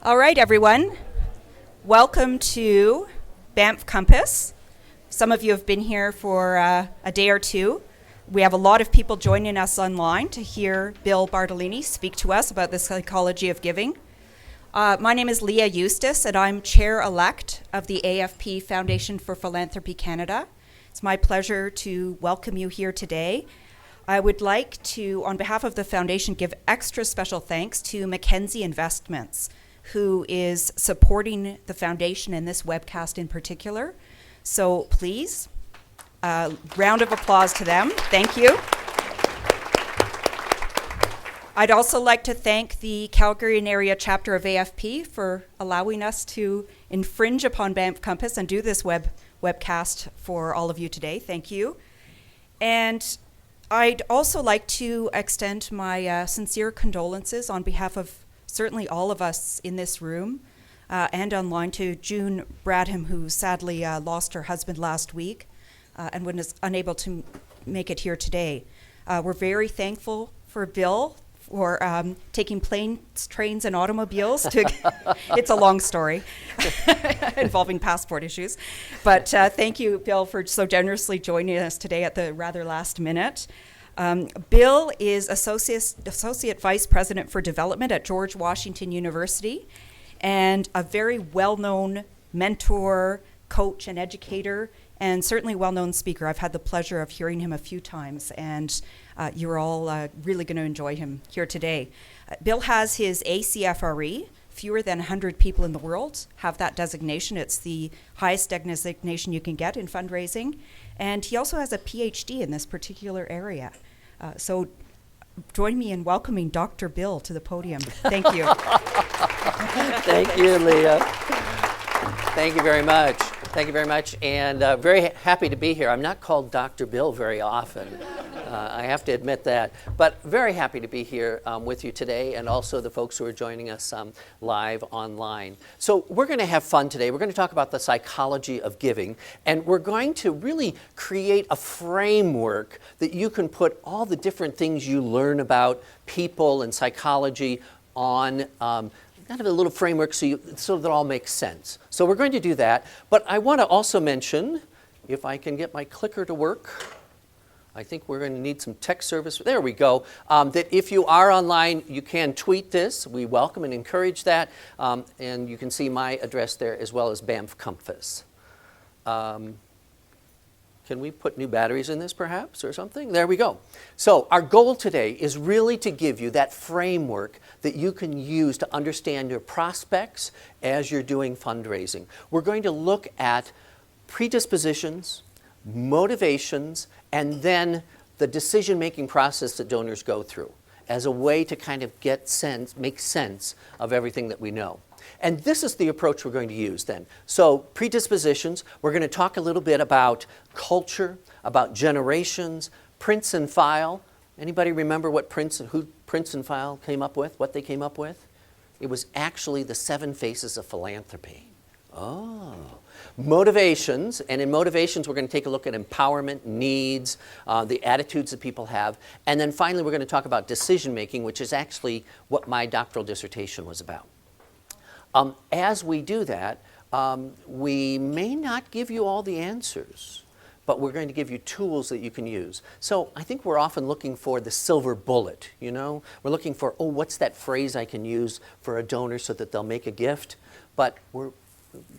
All right, everyone. Welcome to Banff Compass. Some of you have been here for a day or two. We have a lot of people joining us online to hear Bill Bartolini speak to us about the psychology of giving. My name is Leah Eustace, and I'm chair-elect of the AFP Foundation for Philanthropy Canada. It's my pleasure to welcome you here today. I would like to, on behalf of the foundation, give extra special thanks to Mackenzie Investments, who is supporting the foundation in this webcast in particular. So please, round of applause to them. Thank you. I'd also like to thank the Calgary and area chapter of AFP for allowing us to infringe upon Banff Compass and do this webcast for all of you today. Thank you. And I'd also like to extend my sincere condolences on behalf of certainly all of us in this room and online to June Bradham, who sadly lost her husband last week and was unable to make it here today. We're very thankful for Bill for taking planes, trains, and automobiles to, it's a long story involving passport issues. But thank you, Bill, for so generously joining us today at the rather last minute. Bill is Associate Vice President for Development at George Washington University and a very well-known mentor, coach, and educator, and certainly well-known speaker. I've had the pleasure of hearing him a few times, and you're all really going to enjoy him here today. Bill has his ACFRE. Fewer than 100 people in the world have that designation. It's the highest designation you can get in fundraising. And he also has a Ph.D. in this particular area. So join me in welcoming Dr. Bill to the podium. Thank you. Thank you, Leah. Thank you very much. Thank you very much, and very happy to be here. I'm not called Dr. Bill very often. I have to admit that, but very happy to be here with you today, and also the folks who are joining us live online. So we're going to have fun today. We're going to talk about the psychology of giving, and we're going to really create a framework that you can put all the different things you learn about people and psychology on kind of a little framework so that it all makes sense. So we're going to do that, but I want to also mention, if I can get my clicker to work, I think we're going to need some tech service. There we go. That if you are online, you can tweet this. We welcome and encourage that. And you can see my address there as well as Banff Compass. Can we put new batteries in this perhaps or something? There we go. So our goal today is really to give you that framework that you can use to understand your prospects as you're doing fundraising. We're going to look at predispositions, motivations, and then the decision-making process that donors go through as a way to kind of make sense of everything that we know. And this is the approach we're going to use then. So predispositions, we're going to talk a little bit about culture, about generations, Prince and File. Anybody remember who Prince and File came up with, what they came up with? It was actually the 7 faces of philanthropy. Oh. Motivations, and in motivations we're going to take a look at empowerment, needs, the attitudes that people have, and then finally we're going to talk about decision making, which is actually what my doctoral dissertation was about. As we do that, we may not give you all the answers, but we're going to give you tools that you can use. So I think we're often looking for the silver bullet, you know? We're looking for, what's that phrase I can use for a donor so that they'll make a gift? But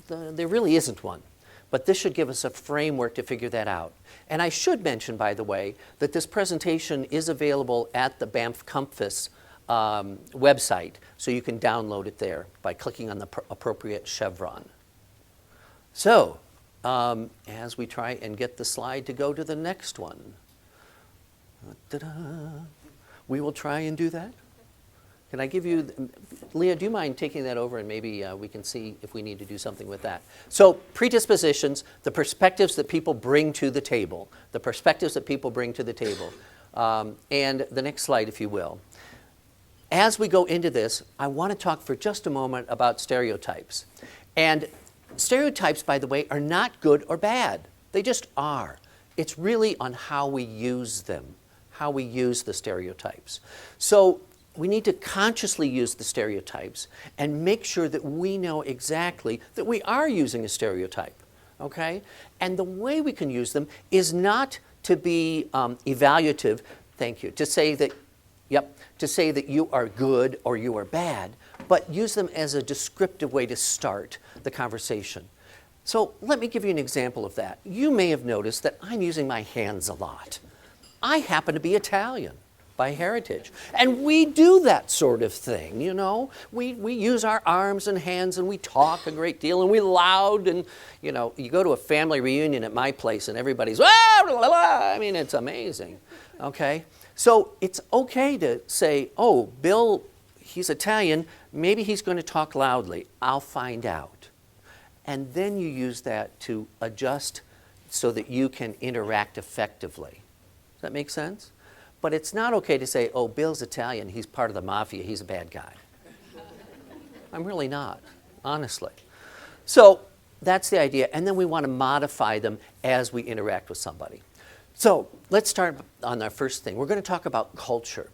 there really isn't one. But this should give us a framework to figure that out. And I should mention, by the way, that this presentation is available at the Banff Compass website, so you can download it there by clicking on the appropriate chevron. So, as we try and get the slide to go to the next one, we will try and do that. Can I give you, Leah, do you mind taking that over and maybe we can see if we need to do something with that. So predispositions, the perspectives that people bring to the table, and the next slide, if you will. As we go into this, I want to talk for just a moment about stereotypes. And stereotypes, by the way, are not good or bad. They just are. It's really on how we use them, how we use the stereotypes. So we need to consciously use the stereotypes and make sure that we know exactly that we are using a stereotype, okay? And the way we can use them is not to be evaluative, thank you, to say that, to say that you are good or you are bad, but use them as a descriptive way to start the conversation. So let me give you an example of that. You may have noticed that I'm using my hands a lot. I happen to be Italian by heritage. And we do that sort of thing, you know. We use our arms and hands and we talk a great deal and we loud and, you know, you go to a family reunion at my place and everybody's, ah, blah, blah, blah. I mean, it's amazing, okay? So it's okay to say, oh, Bill, he's Italian, maybe he's going to talk loudly. I'll find out. And then you use that to adjust so that you can interact effectively. Does that make sense? But it's not okay to say, oh, Bill's Italian, he's part of the mafia, he's a bad guy. I'm really not, honestly. So that's the idea, and then we want to modify them as we interact with somebody. So let's start on our first thing. We're going to talk about culture.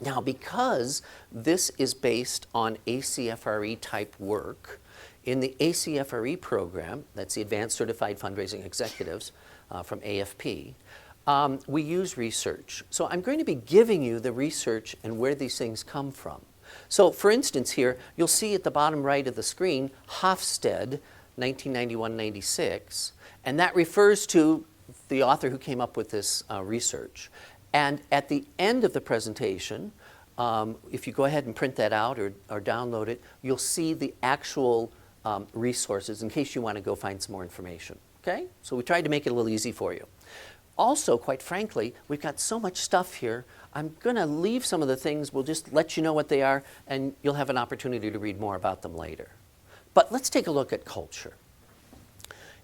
Now, because this is based on ACFRE type work, in the ACFRE program, that's the Advanced Certified Fundraising Executives from AFP, we use research. So I'm going to be giving you the research and where these things come from. So for instance here, you'll see at the bottom right of the screen, Hofstede, 1991-96, and that refers to the author who came up with this research. And at the end of the presentation, if you go ahead and print that out or download it, you'll see the actual resources in case you want to go find some more information. Okay? So we tried to make it a little easy for you. Also, quite frankly, we've got so much stuff here, I'm going to leave some of the things, we'll just let you know what they are, and you'll have an opportunity to read more about them later. But let's take a look at culture.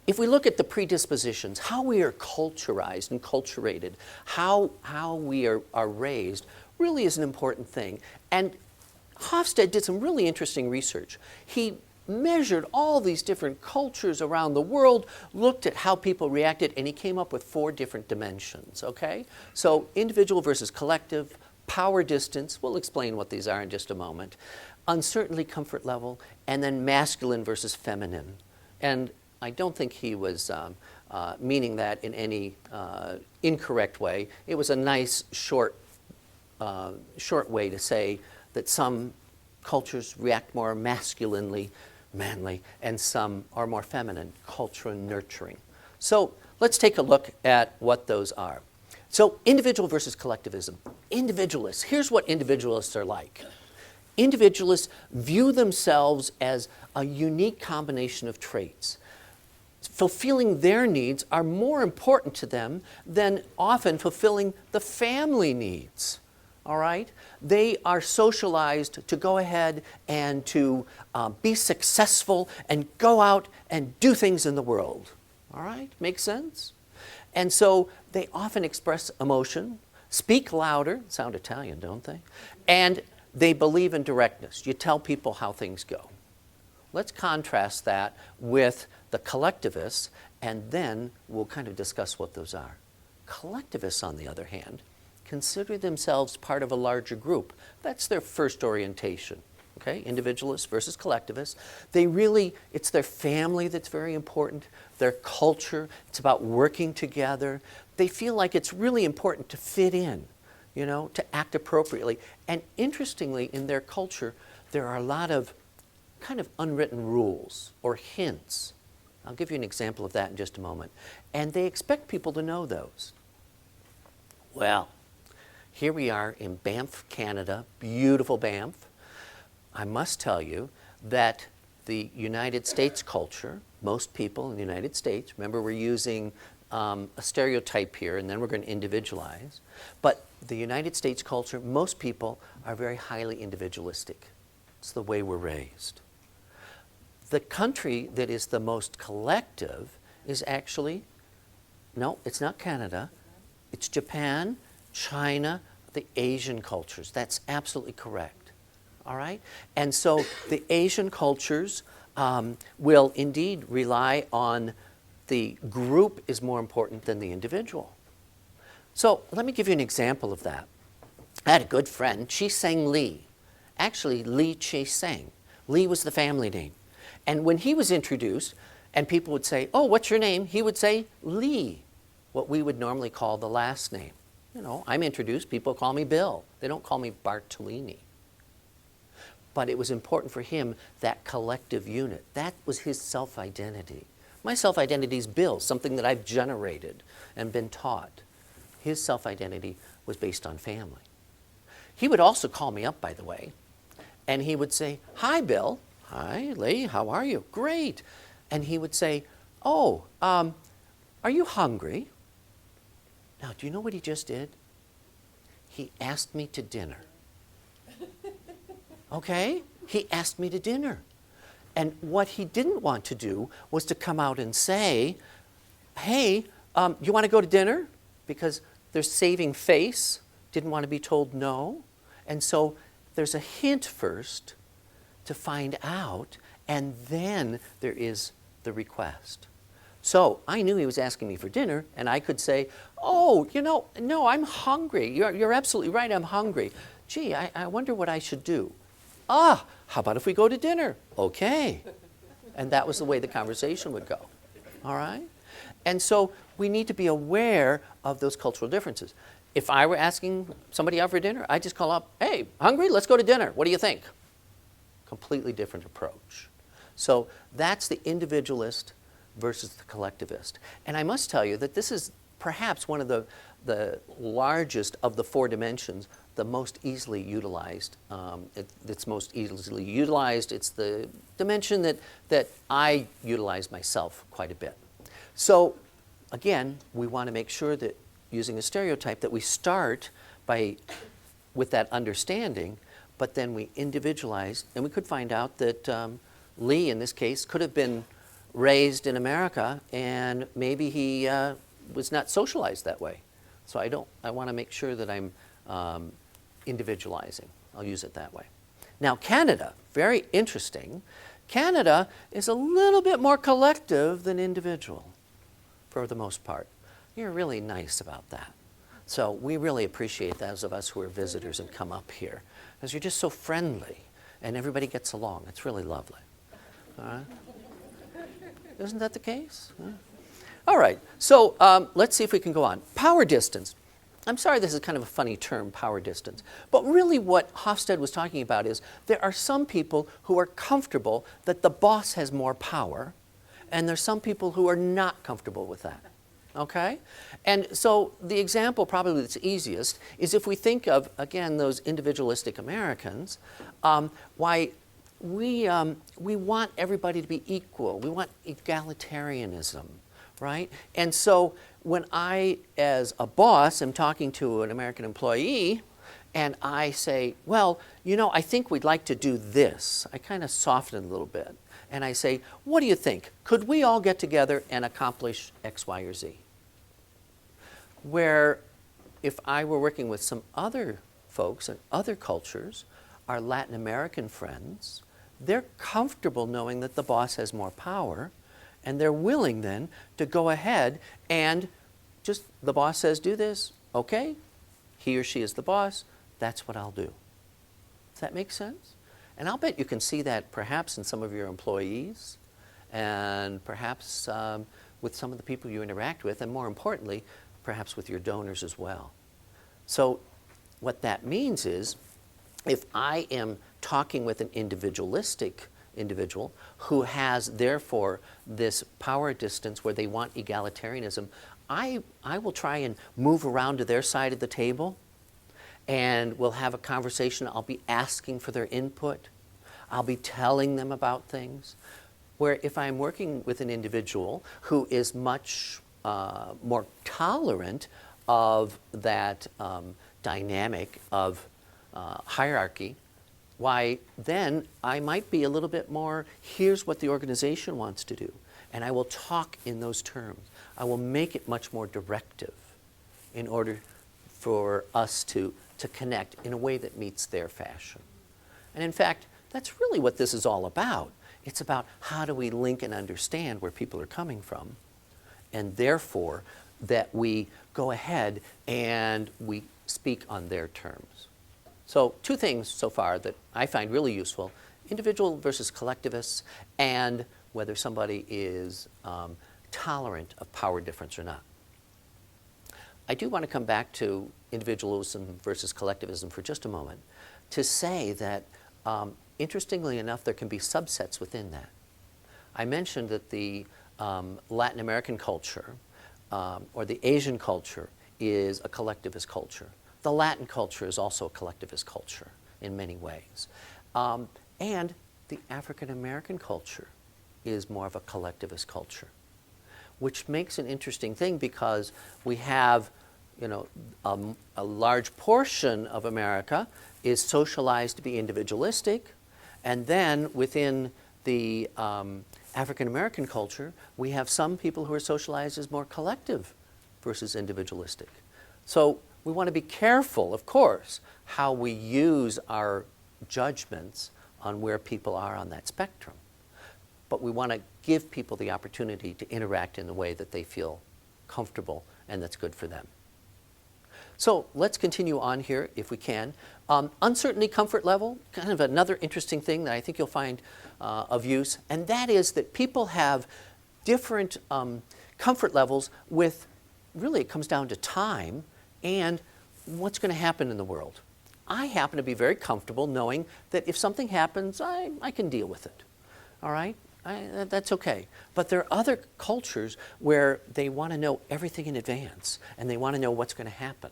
If we look at the predispositions, how we are culturized and culturated, how we are raised, really is an important thing. And Hofstede did some really interesting research. He measured all these different cultures around the world, looked at how people reacted, and he came up with 4 different dimensions, okay? So individual versus collective, power distance, we'll explain what these are in just a moment, uncertainty, comfort level, and then masculine versus feminine. And I don't think he was meaning that in any incorrect way. It was a nice, short way to say that some cultures react more masculinely, manly, and some are more feminine, cultural nurturing. So let's take a look at what those are. So individual versus collectivism. Individualists, here's what individualists are like. Individualists view themselves as a unique combination of traits. Fulfilling their needs are more important to them than often fulfilling the family needs. All right? They are socialized to go ahead and to be successful and go out and do things in the world. All right? Makes sense? And so they often express emotion, speak louder, sound Italian, don't they? And they believe in directness. You tell people how things go. Let's contrast that with the collectivists, and then we'll kind of discuss what those are. Collectivists, on the other hand, consider themselves part of a larger group. That's their first orientation, okay? Individualists versus collectivists. They really, it's their family that's very important, their culture, it's about working together. They feel like it's really important to fit in, you know, to act appropriately. And interestingly, in their culture, there are a lot of kind of unwritten rules or hints. I'll give you an example of that in just a moment. And they expect people to know those. Well, here we are in Banff, Canada, beautiful Banff. I must tell you that the United States culture, most people in the United States, remember we're using a stereotype here and then we're going to individualize, but the United States culture, most people are very highly individualistic. It's the way we're raised. The country that is the most collective is actually, no, it's not Canada, it's Japan, China, the Asian cultures. That's absolutely correct. All right? And so the Asian cultures will indeed rely on the group is more important than the individual. So let me give you an example of that. I had a good friend. She sang Lee. Actually, Lee Chase sang. Lee was the family name. And when he was introduced, and people would say, oh, what's your name? He would say Lee, what we would normally call the last name. You know, I'm introduced, people call me Bill. They don't call me Bartolini. But it was important for him, that collective unit. That was his self-identity. My self-identity is Bill, something that I've generated and been taught. His self-identity was based on family. He would also call me up, by the way, and he would say, hi, Bill. Hi, Lee, how are you? Great. And he would say, oh, are you hungry? Now, do you know what he just did? He asked me to dinner. Okay? He asked me to dinner. And what he didn't want to do was to come out and say, hey, you want to go to dinner? Because they're saving face, didn't want to be told no. And so there's a hint first to find out, and then there is the request. So I knew he was asking me for dinner, and I could say, oh, you know, no, I'm hungry. You're absolutely right, I'm hungry. Gee, I wonder what I should do. Ah, how about if we go to dinner? Okay. And that was the way the conversation would go. All right? And so we need to be aware of those cultural differences. If I were asking somebody out for dinner, I'd just call up, hey, hungry? Let's go to dinner. What do you think? Completely different approach. So that's the individualist versus the collectivist. And I must tell you that this is perhaps one of the largest of the four dimensions, the most easily utilized. It's most easily utilized. It's the dimension that I utilize myself quite a bit. So again, we want to make sure that using a stereotype that we start with that understanding, but then we individualize, and we could find out that Lee, in this case, could have been raised in America, and maybe he was not socialized that way. So I want to make sure that I'm individualizing. I'll use it that way. Now, Canada, very interesting. Canada is a little bit more collective than individual, for the most part. You're really nice about that. So we really appreciate those of us who are visitors and come up here, because you're just so friendly, and everybody gets along. It's really lovely. All right? Isn't that the case? Huh? All right, so let's see if we can go on. Power distance. I'm sorry this is kind of a funny term, power distance. But really what Hofstede was talking about is there are some people who are comfortable that the boss has more power, and there's some people who are not comfortable with that. Okay? And so the example probably that's easiest is if we think of, again, those individualistic Americans, why we want everybody to be equal. We want egalitarianism, right? And so when I, as a boss, am talking to an American employee, and I say, well, you know, I think we'd like to do this. I kind of soften it a little bit. And I say, what do you think? Could we all get together and accomplish X, Y, or Z? Where if I were working with some other folks and other cultures, our Latin American friends, they're comfortable knowing that the boss has more power, and they're willing then to go ahead and just, the boss says do this, okay, he or she is the boss, that's what I'll do. Does that make sense? And I'll bet you can see that perhaps in some of your employees, and perhaps with some of the people you interact with, and more importantly, perhaps with your donors as well. So what that means is, if I am talking with an individualistic individual who has therefore this power distance where they want egalitarianism, I will try and move around to their side of the table, and we'll have a conversation. I'll be asking for their input. I'll be telling them about things. Where if I'm working with an individual who is much more tolerant of that dynamic of hierarchy, why then I might be a little bit more, here's what the organization wants to do. And I will talk in those terms. I will make it much more directive in order for us to connect in a way that meets their fashion. And in fact, that's really what this is all about. It's about how do we link and understand where people are coming from, and therefore that we go ahead and we speak on their terms. So 2 things so far that I find really useful: individual versus collectivists, and whether somebody is tolerant of power difference or not. I do want to come back to individualism versus collectivism for just a moment to say that, interestingly enough, there can be subsets within that. I mentioned that the Latin American culture or the Asian culture is a collectivist culture. The Latin culture is also a collectivist culture in many ways. And the African American culture is more of a collectivist culture, which makes an interesting thing because we have, a large portion of America is socialized to be individualistic, and then within the African American culture, we have some people who are socialized as more collective versus individualistic. So we want to be careful, of course, how we use our judgments on where people are on that spectrum. But we want to give people the opportunity to interact in the way that they feel comfortable and that's good for them. So let's continue on here if we can. Uncertainty comfort level, kind of another interesting thing that I think you'll find of use, and that is that people have different comfort levels with, really it comes down to time and what's going to happen in the world. I happen to be very comfortable knowing that if something happens, I can deal with it. All right? That's okay. But there are other cultures where they want to know everything in advance and they want to know what's going to happen.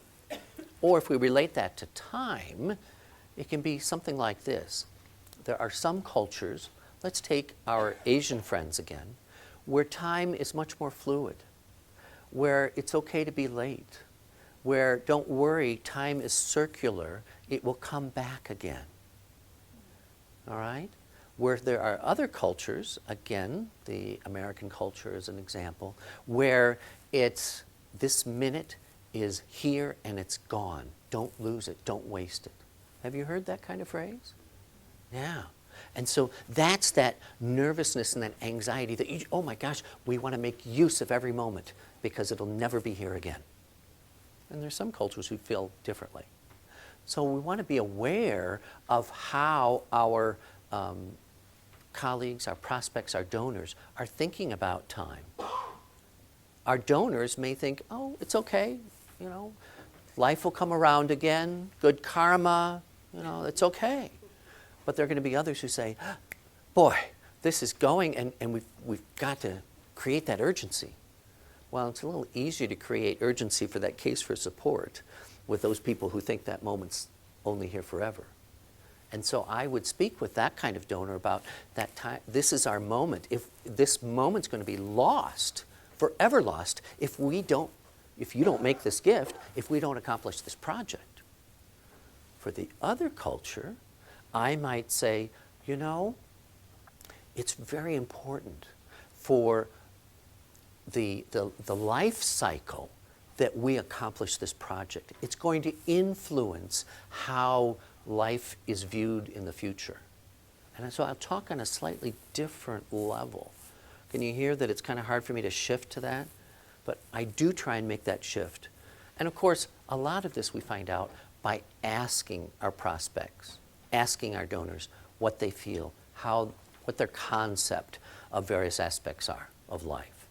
Or if we relate that to time, it can be something like this. There are some cultures, let's take our Asian friends again, where time is much more fluid, where it's okay to be late, where don't worry, time is circular, it will come back again. All right? Where there are other cultures, again, the American culture is an example, where it's this minute is here and it's gone. Don't lose it, don't waste it. Have you heard that kind of phrase? Yeah. And so that's that nervousness and that anxiety that, oh my gosh, we want to make use of every moment because it'll never be here again. And there's some cultures who feel differently. So we want to be aware of how our colleagues, our prospects, our donors are thinking about time. Our donors may think, oh, it's okay, life will come around again, good karma, it's okay. But there are going to be others who say, boy, this is going and we've got to create that urgency. Well, it's a little easier to create urgency for that case for support with those people who think that moment's only here forever. And so I would speak with that kind of donor about that time. This is our moment. If this moment's going to be lost, forever lost, if you don't make this gift, if we don't accomplish this project. For the other culture, I might say, it's very important for the life cycle that we accomplish this project. It's going to influence how life is viewed in the future. And so I'll talk on a slightly different level. Can you hear that it's kind of hard for me to shift to that? But I do try and make that shift. And of course, a lot of this we find out by asking our prospects, asking our donors what they feel, what their concept of various aspects are of life.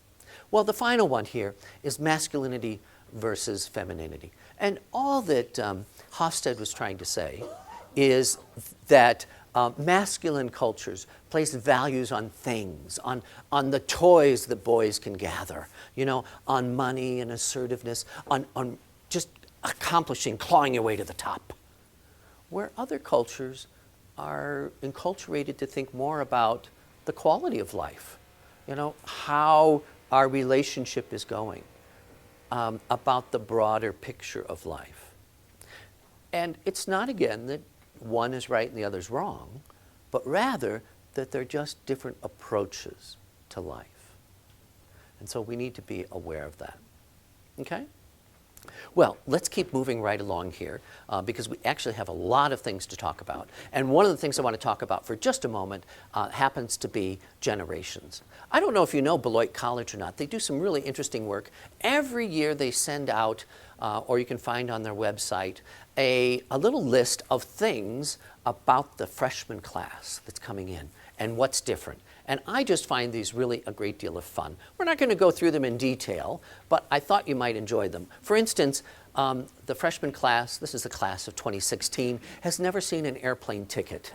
Well, the final one here is masculinity versus femininity. And all that Hofstede was trying to say is that masculine cultures place values on things, on the toys that boys can gather, on money and assertiveness, on just accomplishing, clawing your way to the top. Where other cultures are enculturated to think more about the quality of life, how our relationship is going, about the broader picture of life. And it's not, again, that one is right and the other's wrong, but rather that they're just different approaches to life. And so we need to be aware of that. Okay? Well, let's keep moving right along here because we actually have a lot of things to talk about. And one of the things I want to talk about for just a moment happens to be generations. I don't know if you know Beloit College or not. They do some really interesting work. Every year they send out or you can find on their website a little list of things about the freshman class that's coming in and what's different. And I just find these really a great deal of fun. We're not going to go through them in detail, but I thought you might enjoy them. For instance, the freshman class, this is the class of 2016, has never seen an airplane ticket.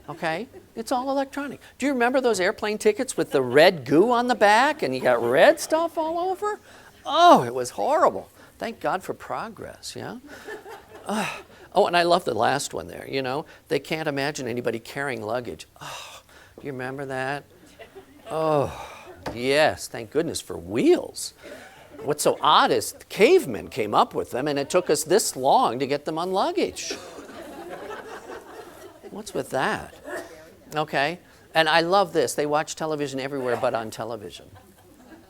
Okay? It's all electronic. Do you remember those airplane tickets with the red goo on the back and you got red stuff all over? Oh, it was horrible. Thank God for progress, yeah? Oh, and I love the last one there, you know. They can't imagine anybody carrying luggage. Oh, do you remember that? Oh, yes, thank goodness for wheels. What's so odd is the cavemen came up with them and it took us this long to get them on luggage. What's with that? Okay, and I love this. They watch television everywhere but on television.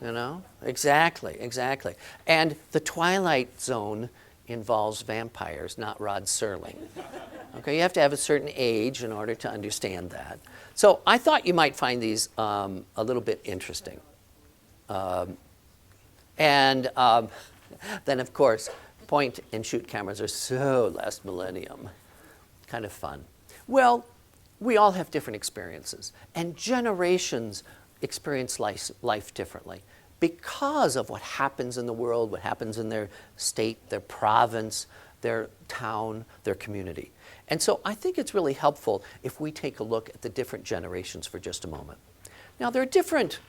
You know? Exactly, exactly. And the Twilight Zone involves vampires, not Rod Serling. Okay, you have to have a certain age in order to understand that. So I thought you might find these a little bit interesting. Then, of course, point and shoot cameras are so last millennium. Kind of fun. Well, we all have different experiences, and generations experience life differently because of what happens in the world, what happens in their state, their province, their town, their community. And so I think it's really helpful if we take a look at the different generations for just a moment. Now, there are different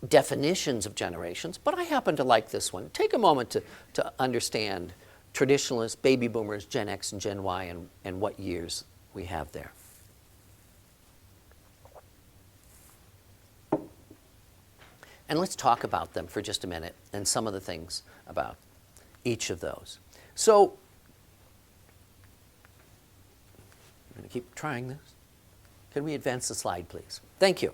definitions of generations, but I happen to like this one. Take a moment to understand traditionalists, baby boomers, Gen X, and Gen Y, and what years we have there. And let's talk about them for just a minute and some of the things about each of those. So, I'm going to keep trying this. Can we advance the slide, please? Thank you.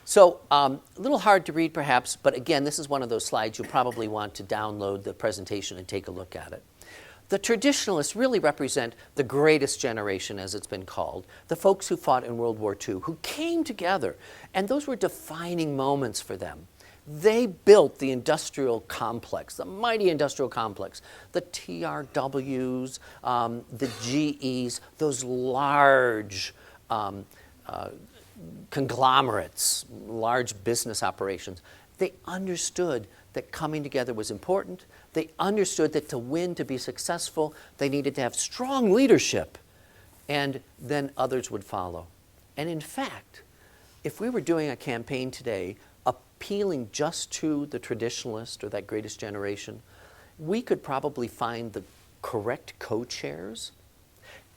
So, a little hard to read perhaps, but again, this is one of those slides you'll probably want to download the presentation and take a look at it. The traditionalists really represent the greatest generation, as it's been called, the folks who fought in World War II, who came together, and those were defining moments for them. They built the industrial complex, the mighty industrial complex, the TRWs, the GEs, those large conglomerates, large business operations. They understood that coming together was important. They understood that to win, to be successful, they needed to have strong leadership, and then others would follow. And in fact, if we were doing a campaign today appealing just to the traditionalist or that greatest generation, we could probably find the correct co-chairs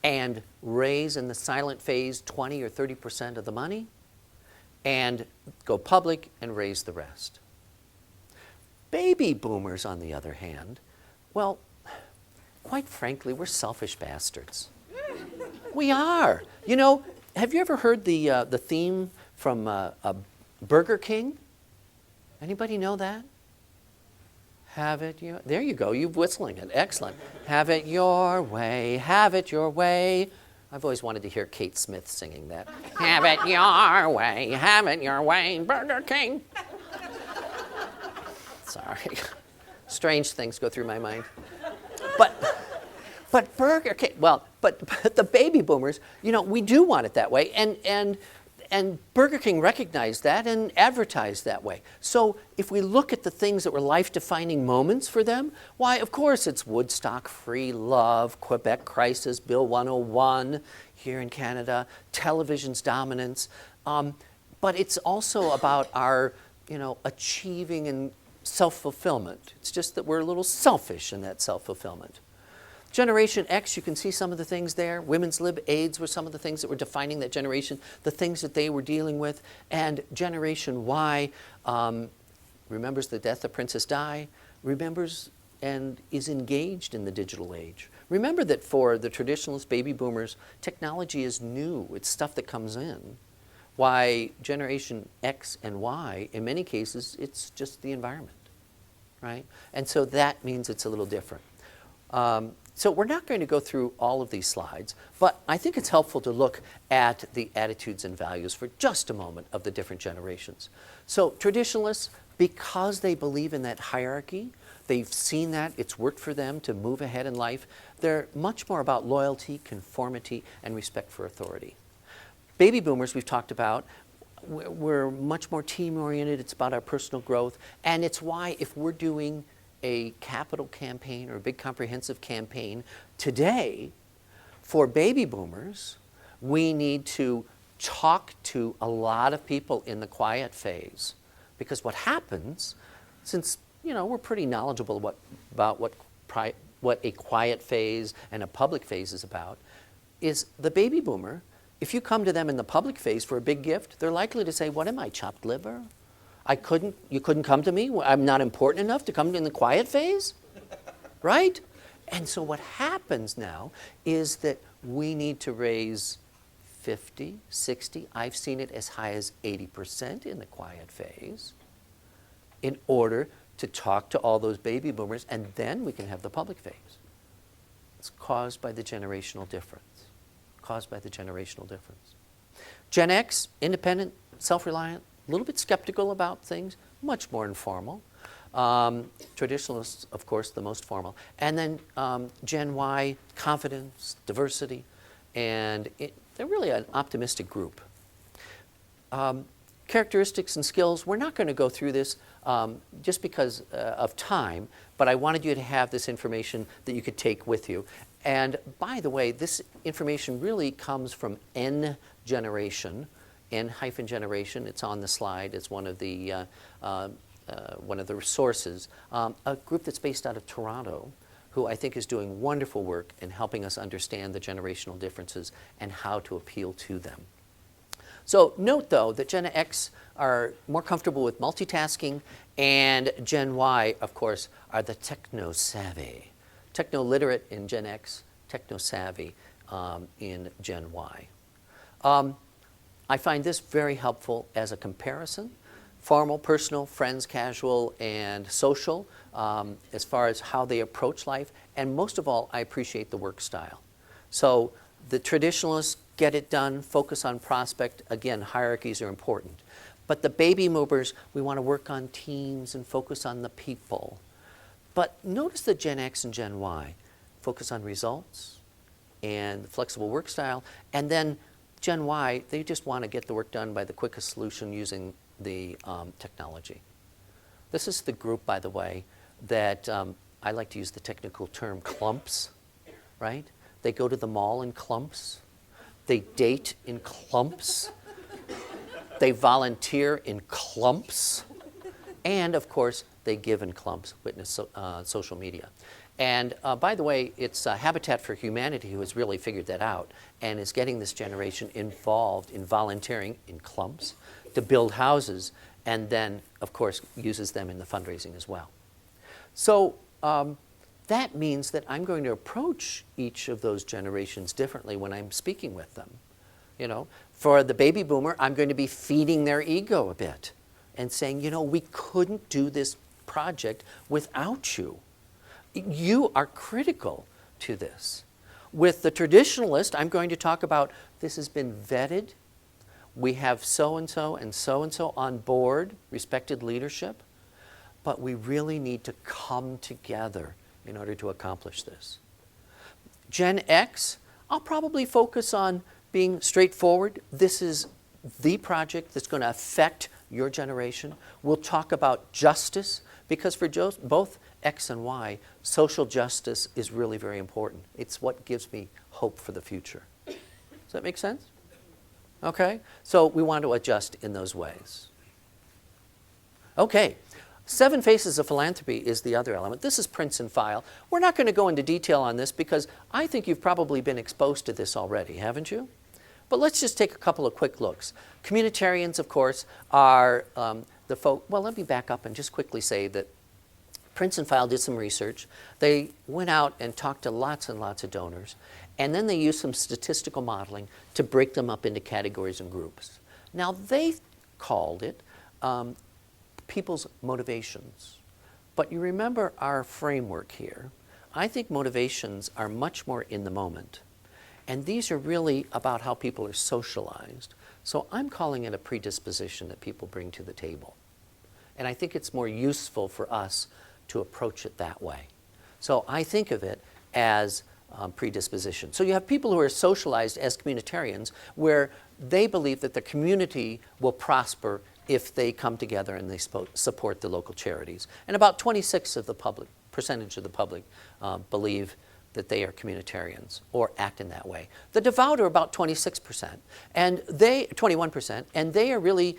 and raise in the silent phase 20 or 30% of the money and go public and raise the rest. Baby boomers, on the other hand, well, quite frankly, we're selfish bastards. We are. You know, have you ever heard the theme from Burger King? Anybody know that? Have it your... There you go, you're whistling it. Excellent. Have it your way, have it your way. I've always wanted to hear Kate Smith singing that. Have it your way, Burger King. Sorry. Strange things go through my mind. But Burger King, well, but the baby boomers, you know, we do want it that way. And Burger King recognized that and advertised that way. So if we look at the things that were life-defining moments for them, why, of course, it's Woodstock, free love, Quebec crisis, Bill 101 here in Canada, television's dominance. But it's also about our, you know, achieving and self-fulfillment. It's just that we're a little selfish in that self-fulfillment. Generation X, you can see some of the things there. Women's lib AIDS were some of the things that were defining that generation, the things that they were dealing with. And Generation Y remembers the death of Princess Di, remembers and is engaged in the digital age. Remember that for the traditionalist baby boomers, technology is new. It's stuff that comes in. Why Generation X and Y, in many cases, it's just the environment, right? And so that means it's a little different. So we're not going to go through all of these slides, but I think it's helpful to look at the attitudes and values for just a moment of the different generations. So traditionalists, because they believe in that hierarchy, They've seen that. It's worked for them to move ahead in life. They're much more about loyalty, conformity, and respect for authority. Baby boomers, we've talked about, we're much more team-oriented. It's about our personal growth. And it's why if we're doing a capital campaign or a big comprehensive campaign today for baby boomers, we need to talk to a lot of people in the quiet phase. Because what happens, since we're pretty knowledgeable about what a quiet phase and a public phase is about, is the baby boomer, if you come to them in the public phase for a big gift, they're likely to say, what am I, chopped liver? You couldn't come to me? I'm not important enough to come in the quiet phase? Right? And so what happens now is that we need to raise 50, 60, I've seen it as high as 80% in the quiet phase in order to talk to all those baby boomers, and then we can have the public phase. It's caused by the generational difference. Gen X, independent, self-reliant, a little bit skeptical about things, much more informal. Traditionalists, of course, the most formal. And then Gen Y, confidence, diversity, and they're really an optimistic group. Characteristics and skills, we're not going to go through this just because of time, but I wanted you to have this information that you could take with you. And by the way, this information really comes from N generation, N-generation. It's on the slide. It's one of the resources. A group that's based out of Toronto, who I think is doing wonderful work in helping us understand the generational differences and how to appeal to them. So note, though, that Gen X are more comfortable with multitasking, and Gen Y, of course, are the techno-savvy. Techno-literate in Gen X, techno-savvy in Gen Y. I find this very helpful as a comparison. Formal, personal, friends, casual, and social, as far as how they approach life. And most of all, I appreciate the work style. So the traditionalists get it done, focus on prospect. Again, hierarchies are important. But the baby movers, we want to work on teams and focus on the people. But notice that Gen X and Gen Y focus on results and the flexible work style. And then Gen Y, they just want to get the work done by the quickest solution using the technology. This is the group, by the way, that I like to use the technical term clumps, right? They go to the mall in clumps. They date in clumps. They volunteer in clumps. And, of course, they give in clumps, witness social media. And by the way, it's Habitat for Humanity who has really figured that out and is getting this generation involved in volunteering in clumps to build houses, and then, of course, uses them in the fundraising as well. So that means that I'm going to approach each of those generations differently when I'm speaking with them. For the baby boomer, I'm going to be feeding their ego a bit and saying, we couldn't do this project without you. You are critical to this. With the traditionalist, I'm going to talk about this has been vetted. We have so-and-so and so-and-so on board, respected leadership, but we really need to come together in order to accomplish this. Gen X, I'll probably focus on being straightforward. This is the project that's going to affect your generation. We'll talk about justice, because for both X and Y, social justice is really very important. It's what gives me hope for the future. Does that make sense? Okay, so we want to adjust in those ways. Okay, 7 Faces of Philanthropy is the other element. This is Prince and File. We're not going to go into detail on this because I think you've probably been exposed to this already, haven't you? But let's just take a couple of quick looks. Communitarians, of course, are the folk. Well, let me back up and just quickly say that Prince and File did some research. They went out and talked to lots and lots of donors, and then they used some statistical modeling to break them up into categories and groups. Now, they called it people's motivations. But you remember our framework here. I think motivations are much more in the moment. And these are really about how people are socialized. So I'm calling it a predisposition that people bring to the table. And I think it's more useful for us to approach it that way. So I think of it as predisposition. So you have people who are socialized as communitarians, where they believe that the community will prosper if they come together and they support the local charities. And about 26% of the public believe that they are communitarians or act in that way. The devout are about 26%, and 21%, and they are really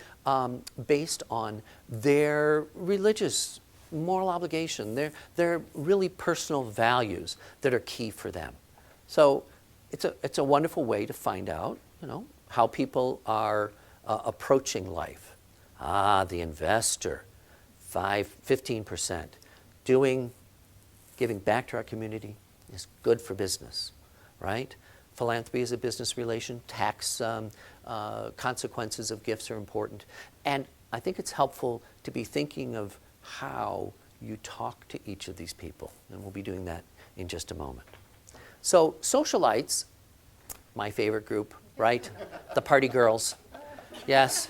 based on their religious moral obligation, their really personal values that are key for them. So it's a wonderful way to find out, how people are approaching life. The investor, 15%, giving back to our community is good for business, right? Philanthropy is a business relation. Tax consequences of gifts are important. And I think it's helpful to be thinking of how you talk to each of these people. And we'll be doing that in just a moment. So socialites, my favorite group, right? The party girls. Yes.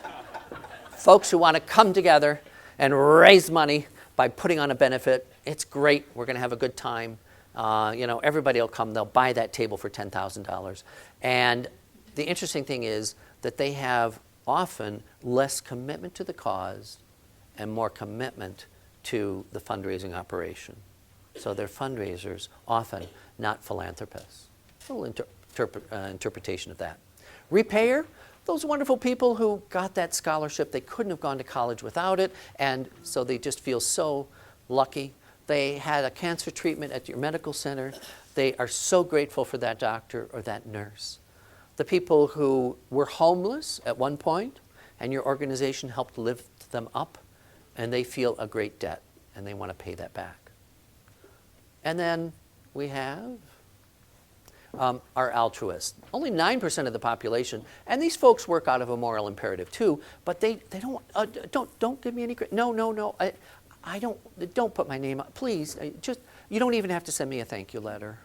Folks who want to come together and raise money by putting on a benefit. It's great. We're going to have a good time. Everybody will come. They'll buy that table for $10,000. And the interesting thing is that they have often less commitment to the cause and more commitment to the fundraising operation. So they're fundraisers, often not philanthropists. A little interpretation of that. Repayer, those wonderful people who got that scholarship. They couldn't have gone to college without it, and so they just feel so lucky. They had a cancer treatment at your medical center. They are so grateful for that doctor or that nurse. The people who were homeless at one point, and your organization helped lift them up, and they feel a great debt, and they want to pay that back. And then we have are altruists. Only 9% of the population, and these folks work out of a moral imperative too, but they don't give me any credit. No. I don't put my name up, please. You don't even have to send me a thank you letter.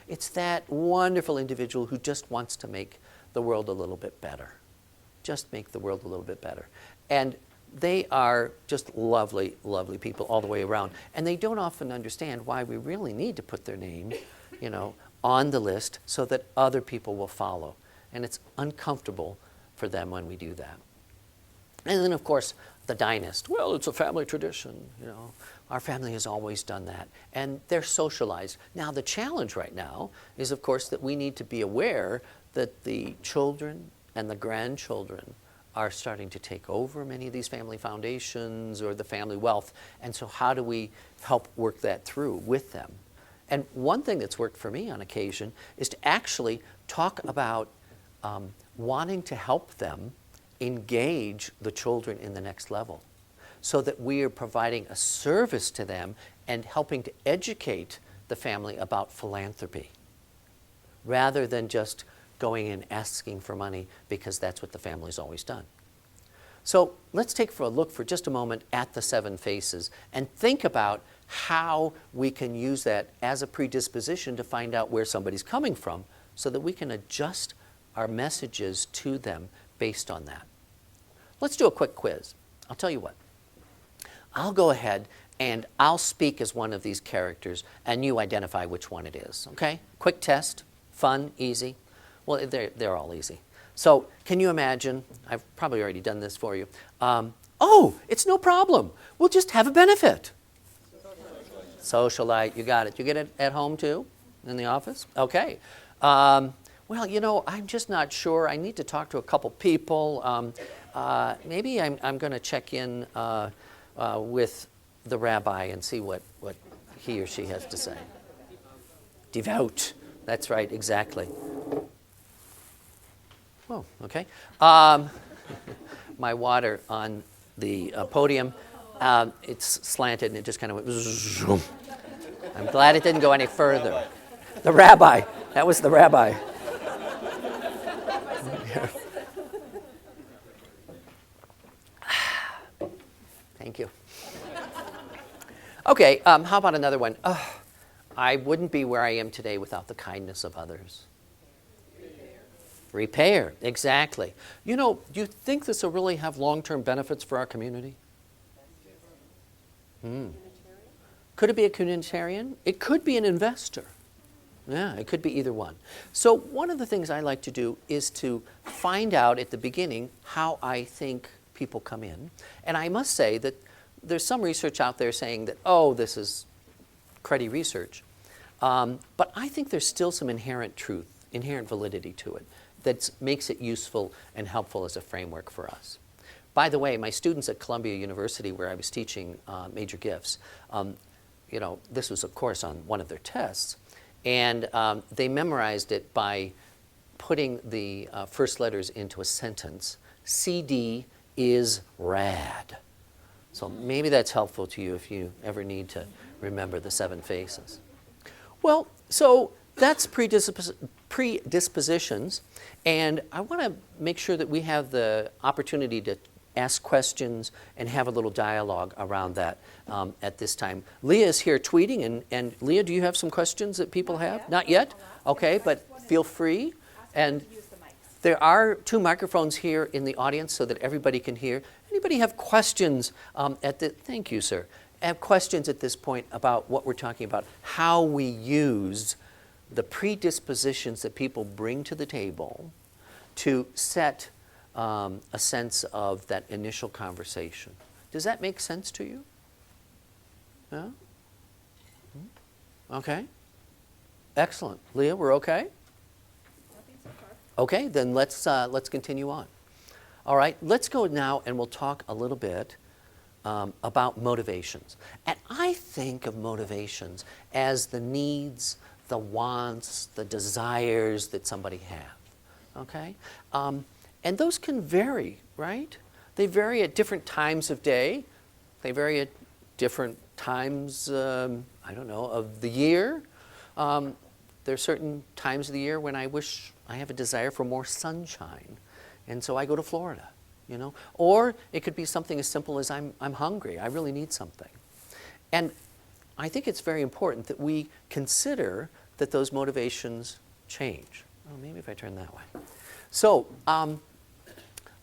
It's that wonderful individual who just wants to make the world a little bit better. Just make the world a little bit better. And they are just lovely, lovely people all the way around. And they don't often understand why we really need to put their name, on the list so that other people will follow. And it's uncomfortable for them when we do that. And then, of course, the dynast. Well, it's a family tradition, Our family has always done that. And they're socialized. Now, the challenge right now is, of course, that we need to be aware that the children and the grandchildren are starting to take over many of these family foundations or the family wealth. And so how do we help work that through with them? And one thing that's worked for me on occasion is to actually talk about wanting to help them engage the children in the next level so that we are providing a service to them and helping to educate the family about philanthropy rather than just going and asking for money because that's what the family's always done. So let's take a look for just a moment at the 7 faces and think about how we can use that as a predisposition to find out where somebody's coming from so that we can adjust our messages to them based on that. Let's do a quick quiz. I'll tell you what. I'll go ahead and I'll speak as one of these characters and you identify which one it is, okay? Quick test, fun, easy. Well, they're all easy. So can you imagine, I've probably already done this for you. It's no problem. We'll just have a benefit. Socialite, you got it. You get it at home too, in the office? Okay. I'm just not sure. I need to talk to a couple people. Maybe I'm going to check in with the rabbi and see what he or she has to say. Devout. That's right, exactly. Oh, okay. My water on the podium, it's slanted and it just kind of went zoom. I'm glad it didn't go any further. The rabbi. That was the rabbi. Thank you. Okay, how about another one? I wouldn't be where I am today without the kindness of others. Repair, exactly. Do you think this will really have long-term benefits for our community? Could it be a communitarian? It could be an investor. Yeah, it could be either one. So one of the things I like to do is to find out at the beginning how I think people come in. And I must say that there's some research out there saying that, oh, this is cruddy research. But I think there's still some inherent truth, inherent validity to it that makes it useful and helpful as a framework for us. By the way, my students at Columbia University, where I was teaching major gifts, this was, of course, on one of their tests. And they memorized it by putting the first letters into a sentence. CD is rad. So maybe that's helpful to you if you ever need to remember the 7 faces. Well, so that's predispositions. And I want to make sure that we have the opportunity to ask questions and have a little dialogue around that at this time. Leah is here tweeting, and Leah, do you have some questions that people have? Not yet? Okay, but feel free. And there are 2 microphones here in the audience so that everybody can hear. Anybody have questions thank you, sir. Have questions at this point about what we're talking about, how we use the predispositions that people bring to the table to set a sense of that initial conversation. Does that make sense to you? Yeah? Okay. Excellent. Leah, we're okay? Okay, then let's continue on. All right, let's go now and we'll talk a little bit about motivations. And I think of motivations as the needs, the wants, the desires that somebody have. Okay? And those can vary, right? They vary at different times of day. They vary at different times, of the year. There are certain times of the year when I wish I have a desire for more sunshine. And so I go to Florida, Or it could be something as simple as I'm hungry. I really need something. And I think it's very important that we consider that those motivations change. Oh, maybe if I turn that way. So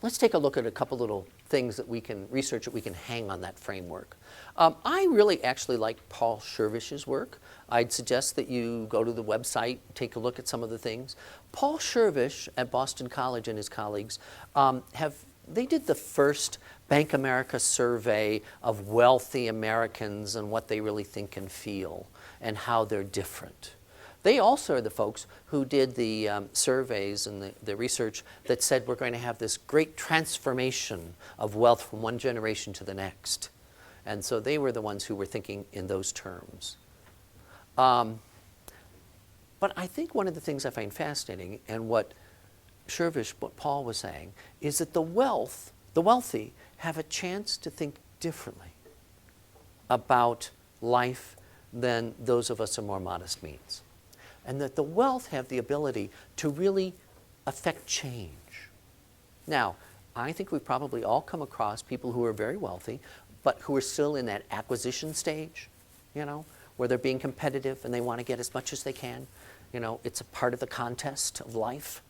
let's take a look at a couple little things that we can research that we can hang on that framework. I really actually like Paul Schervish's work. I'd suggest that you go to the website, take a look at some of the things. Paul Schervish at Boston College and his colleagues they did the first Bank America survey of wealthy Americans and what they really think and feel and how they're different. They also are the folks who did the surveys and the research that said we're going to have this great transformation of wealth from one generation to the next. And so they were the ones who were thinking in those terms. But I think one of the things I find fascinating, and what Paul was saying, is that the wealthy have a chance to think differently about life than those of us of more modest means. And that the wealth have the ability to really affect change. Now, I think we've probably all come across people who are very wealthy, but who are still in that acquisition stage, where they're being competitive and they want to get as much as they can. It's a part of the contest of life.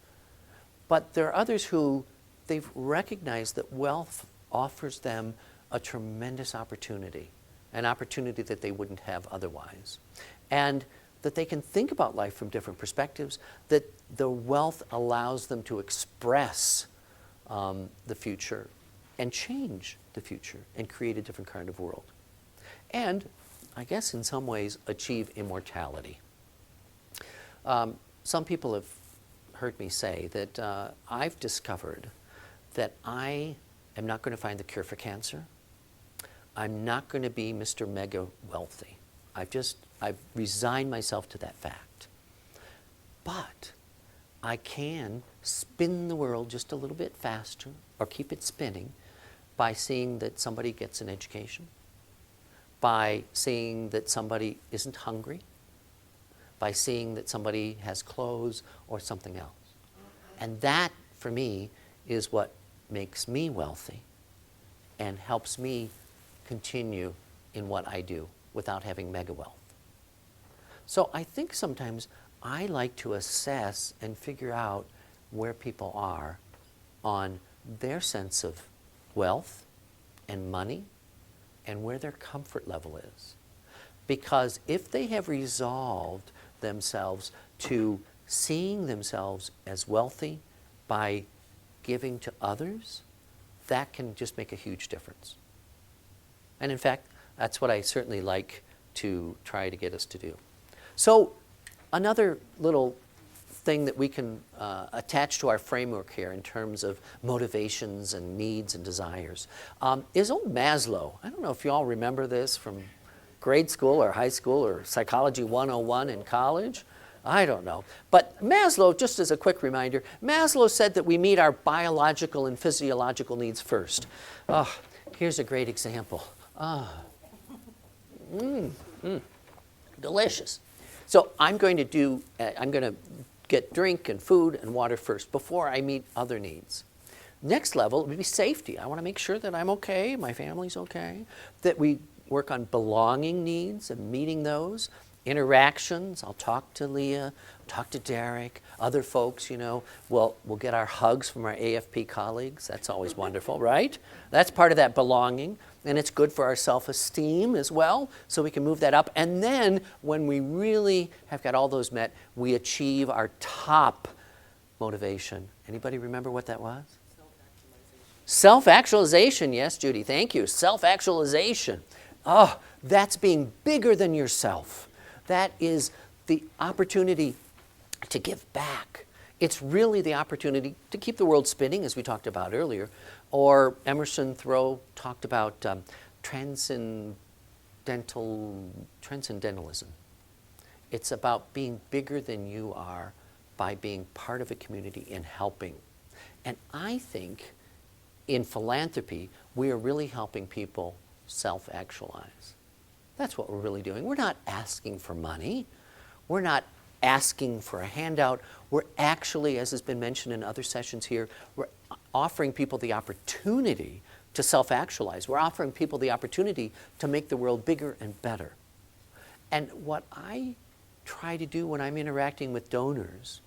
But there are others who they've recognized that wealth offers them a tremendous opportunity, an opportunity that they wouldn't have otherwise. And that they can think about life from different perspectives, that the wealth allows them to express the future and change the future and create a different kind of world. And I guess in some ways achieve immortality. Some people have heard me say that I've discovered that I am not going to find the cure for cancer. I'm not going to be Mr. Mega Wealthy. I've resigned myself to that fact. But I can spin the world just a little bit faster, or keep it spinning, by seeing that somebody gets an education, by seeing that somebody isn't hungry, by seeing that somebody has clothes or something else. And that, for me, is what makes me wealthy and helps me continue in what I do without having mega wealth. So I think sometimes I like to assess and figure out where people are on their sense of wealth and money and where their comfort level is. Because if they have resolved themselves to seeing themselves as wealthy by giving to others, that can just make a huge difference. And in fact, that's what I certainly like to try to get us to do. So another little thing that we can attach to our framework here in terms of motivations and needs and desires is old Maslow. I don't know if you all remember this from grade school or high school or Psychology 101 in college. I don't know. But Maslow, just as a quick reminder, Maslow said that we meet our biological and physiological needs first. Here's a great example. Delicious. So I'm going to get drink and food and water first before I meet other needs. Next level would be safety. I want to make sure that I'm okay, my family's okay, that we work on belonging needs and meeting those. Interactions, I'll talk to Leah, talk to Derek, other folks, we'll get our hugs from our AFP colleagues. That's always wonderful, right? That's part of that belonging, and it's good for our self-esteem as well, so we can move that up. And then when we really have got all those met, we achieve our top motivation. Anybody remember what that was? Self-actualization, yes, Judy, thank you. Self-actualization. That's being bigger than yourself. That is the opportunity to give back. It's really the opportunity to keep the world spinning, as we talked about earlier. Or Emerson Thoreau talked about transcendentalism. It's about being bigger than you are by being part of a community and helping. And I think in philanthropy, we are really helping people self-actualize. That's what we're really doing. We're not asking for money. We're not asking for a handout. We're actually, as has been mentioned in other sessions here, we're offering people the opportunity to self-actualize. We're offering people the opportunity to make the world bigger and better. And what I try to do when I'm interacting with donors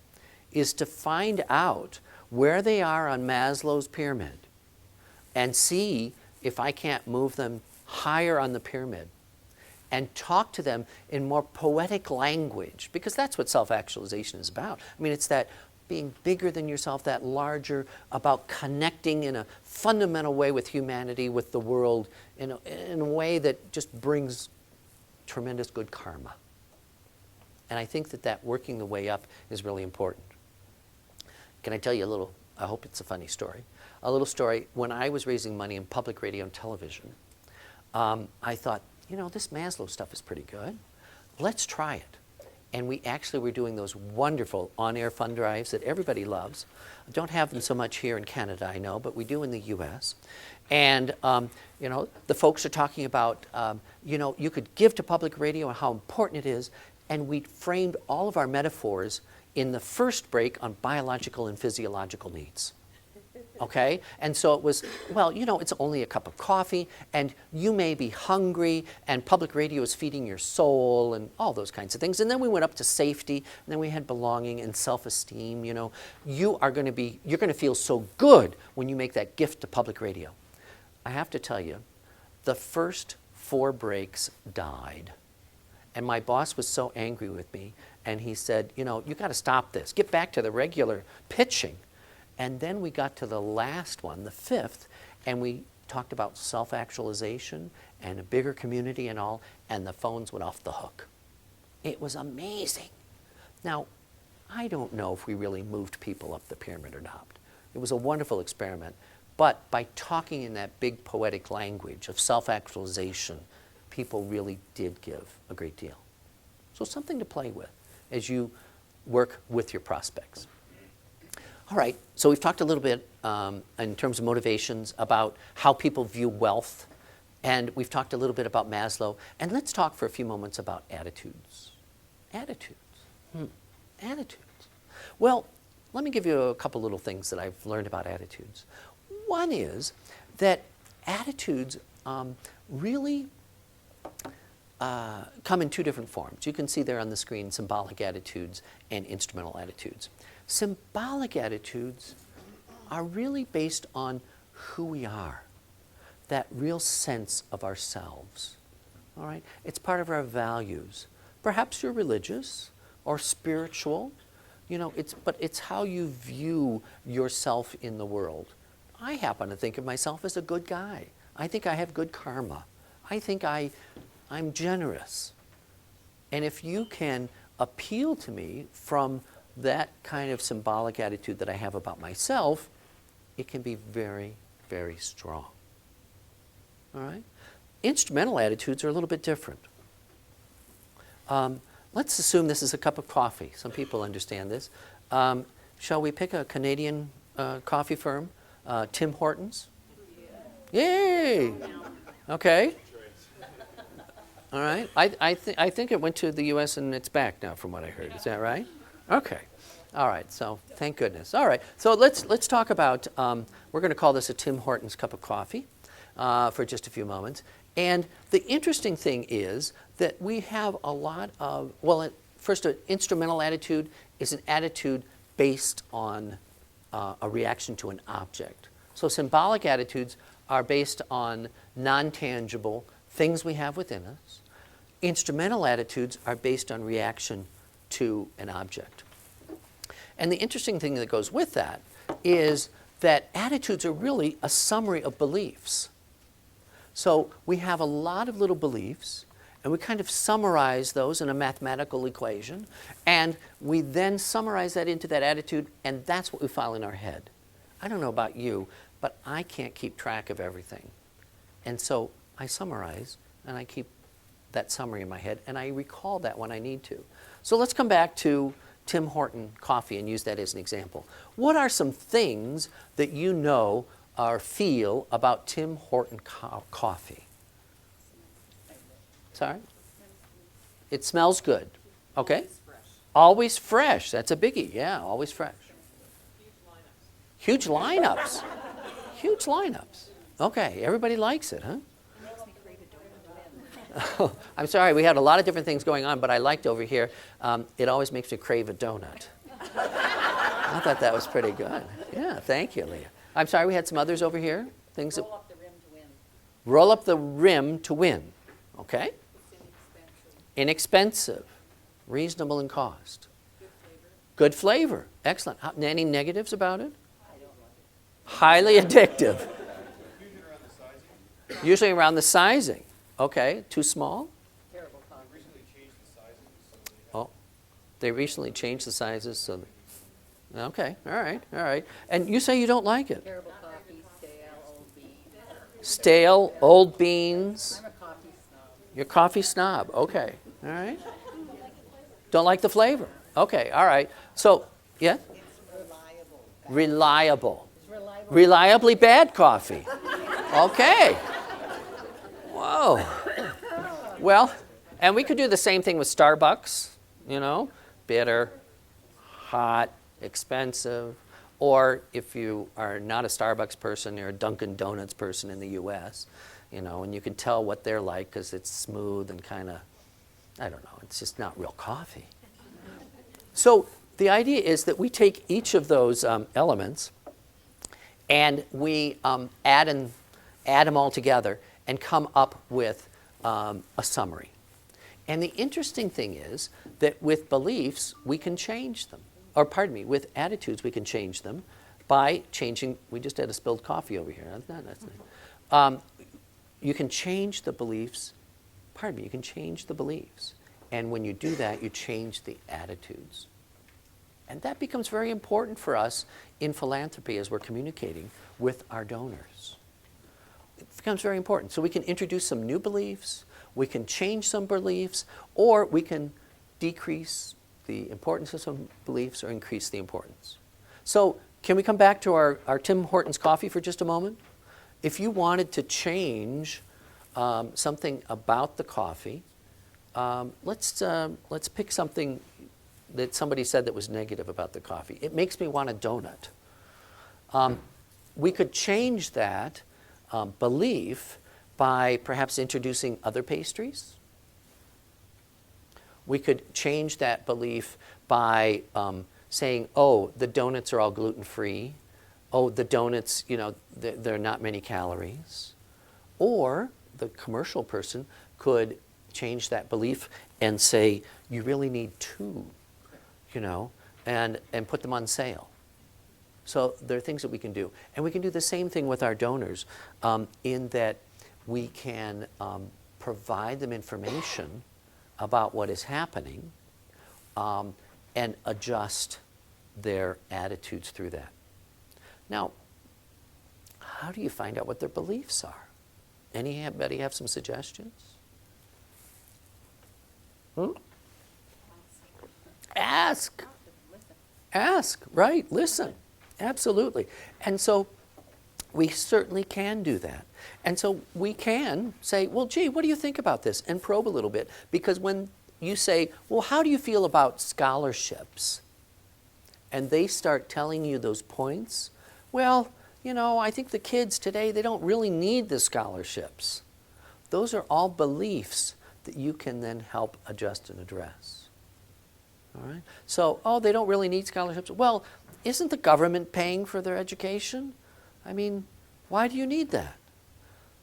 is to find out where they are on Maslow's pyramid and see if I can't move them higher on the pyramid and talk to them in more poetic language, because that's what self-actualization is about. I mean, it's that being bigger than yourself, that larger, about connecting in a fundamental way with humanity, with the world, in a way that just brings tremendous good karma. And I think that working the way up is really important. Can I tell you a little, I hope it's a funny story, a little story. When I was raising money in public radio and television, I thought, this Maslow stuff is pretty good. Let's try it. And we actually were doing those wonderful on-air fund drives that everybody loves. I don't have them so much here in Canada, I know, but we do in the US. And, the folks are talking about, you could give to public radio and how important it is. And we framed all of our metaphors in the first break on biological and physiological needs. Okay? And so it was, it's only a cup of coffee, and you may be hungry, and public radio is feeding your soul, and all those kinds of things. And then we went up to safety, and then we had belonging and self-esteem. You're going to feel so good when you make that gift to public radio. I have to tell you, the first 4 breaks died. And my boss was so angry with me, and he said, you got to stop this. Get back to the regular pitching. And then we got to the last one, the 5th, and we talked about self-actualization and a bigger community and all, and the phones went off the hook. It was amazing. Now, I don't know if we really moved people up the pyramid or not. It was a wonderful experiment. But by talking in that big poetic language of self-actualization, people really did give a great deal. So something to play with as you work with your prospects. All right, so we've talked a little bit in terms of motivations about how people view wealth, and we've talked a little bit about Maslow, and let's talk for a few moments about attitudes. Attitudes. Attitudes. Well, let me give you a couple little things that I've learned about attitudes. One is that attitudes really come in 2 different forms. You can see there on the screen symbolic attitudes and instrumental attitudes. Symbolic attitudes are really based on who we are, that real sense of ourselves. All right? It's part of our values. Perhaps you're religious or spiritual, but it's how you view yourself in the world. I happen to think of myself as a good guy. I think I have good karma. I think I'm generous. And if you can appeal to me from that kind of symbolic attitude that I have about myself, it can be very, very strong. All right? Instrumental attitudes are a little bit different. Let's assume this is a cup of coffee. Some people understand this. Shall we pick a Canadian coffee firm? Tim Hortons? Yay! Okay. All right. I think it went to the U.S. and it's back now, from what I heard. Is that right? Okay. All right. So thank goodness. All right. So let's talk about. We're going to call this a Tim Hortons cup of coffee for just a few moments. And the interesting thing is that we have a lot of, first, an instrumental attitude is an attitude based on a reaction to an object. So symbolic attitudes are based on non-tangible things we have within us. Instrumental attitudes are based on reaction to an object. And the interesting thing that goes with that is that attitudes are really a summary of beliefs. So we have a lot of little beliefs, and we kind of summarize those in a mathematical equation, and we then summarize that into that attitude, and that's what we file in our head. I don't know about you, but I can't keep track of everything. And so I summarize, and I keep that summary in my head, and I recall that when I need to. So let's come back to Tim Horton coffee and use that as an example. What are some things that you know or feel about Tim Horton coffee? Sorry? It smells good. Okay? Always fresh. That's a biggie. Yeah, always fresh. Huge lineups. Huge lineups. Okay, everybody likes it, huh? Oh, I'm sorry, we had a lot of different things going on, but I liked over here, it always makes me crave a donut. I thought that was pretty good. Yeah, thank you, Leah. I'm sorry, we had some others over here. Things Roll up the rim to win. Roll up the rim to win. Okay? It's inexpensive. Inexpensive. Reasonable in cost. Good flavor. Good flavor. Excellent. Any negatives about it? I don't like it. Highly addictive. Usually around the sizing. Okay. Too small? Terrible coffee. Oh. They recently changed the sizes so okay. All right. All right. And you say you don't like it? Terrible coffee, stale, old beans. Stale, old beans. I'm a coffee snob. You're a coffee snob. Okay. All right. Don't like the flavor. Okay. All right. So, yeah? It's reliable. Reliable. It's reliable. Reliably bad coffee. Okay. Whoa. Well, and we could do the same thing with Starbucks, bitter, hot, expensive, or if you are not a Starbucks person, you're a Dunkin' Donuts person in the U.S., and you can tell what they're like because it's smooth and kind of, I don't know, it's just not real coffee. So the idea is that we take each of those elements and we add them all together and come up with a summary. And the interesting thing is that with beliefs, we can change them. Or pardon me, with attitudes, we can change them by changing, we just had a spilled coffee over here. That's nice. You can change the beliefs, you can change the beliefs. And when you do that, you change the attitudes. And that becomes very important for us in philanthropy as we're communicating with our donors. It becomes very important. So we can introduce some new beliefs, we can change some beliefs, or we can decrease the importance of some beliefs or increase the importance. So can we come back to our Tim Hortons coffee for just a moment? If you wanted to change something about the coffee, let's pick something that somebody said that was negative about the coffee. It makes me want a donut. We could change that belief by perhaps introducing other pastries. We could change that belief by saying, oh, the donuts are all gluten-free. Oh, the donuts, there are not many calories. Or the commercial person could change that belief and say, you really need two, and put them on sale. So there are things that we can do. And we can do the same thing with our donors in that we can provide them information about what is happening and adjust their attitudes through that. Now, how do you find out what their beliefs are? Anybody have some suggestions? Ask. Ask, right, listen. Absolutely. And so we certainly can do that. And so we can say, well, gee, what do you think about this? And probe a little bit. Because when you say, well, how do you feel about scholarships? And they start telling you those points, well, I think the kids today, they don't really need the scholarships. Those are all beliefs that you can then help adjust and address. All right? So, they don't really need scholarships. Well, isn't the government paying for their education? I mean, why do you need that?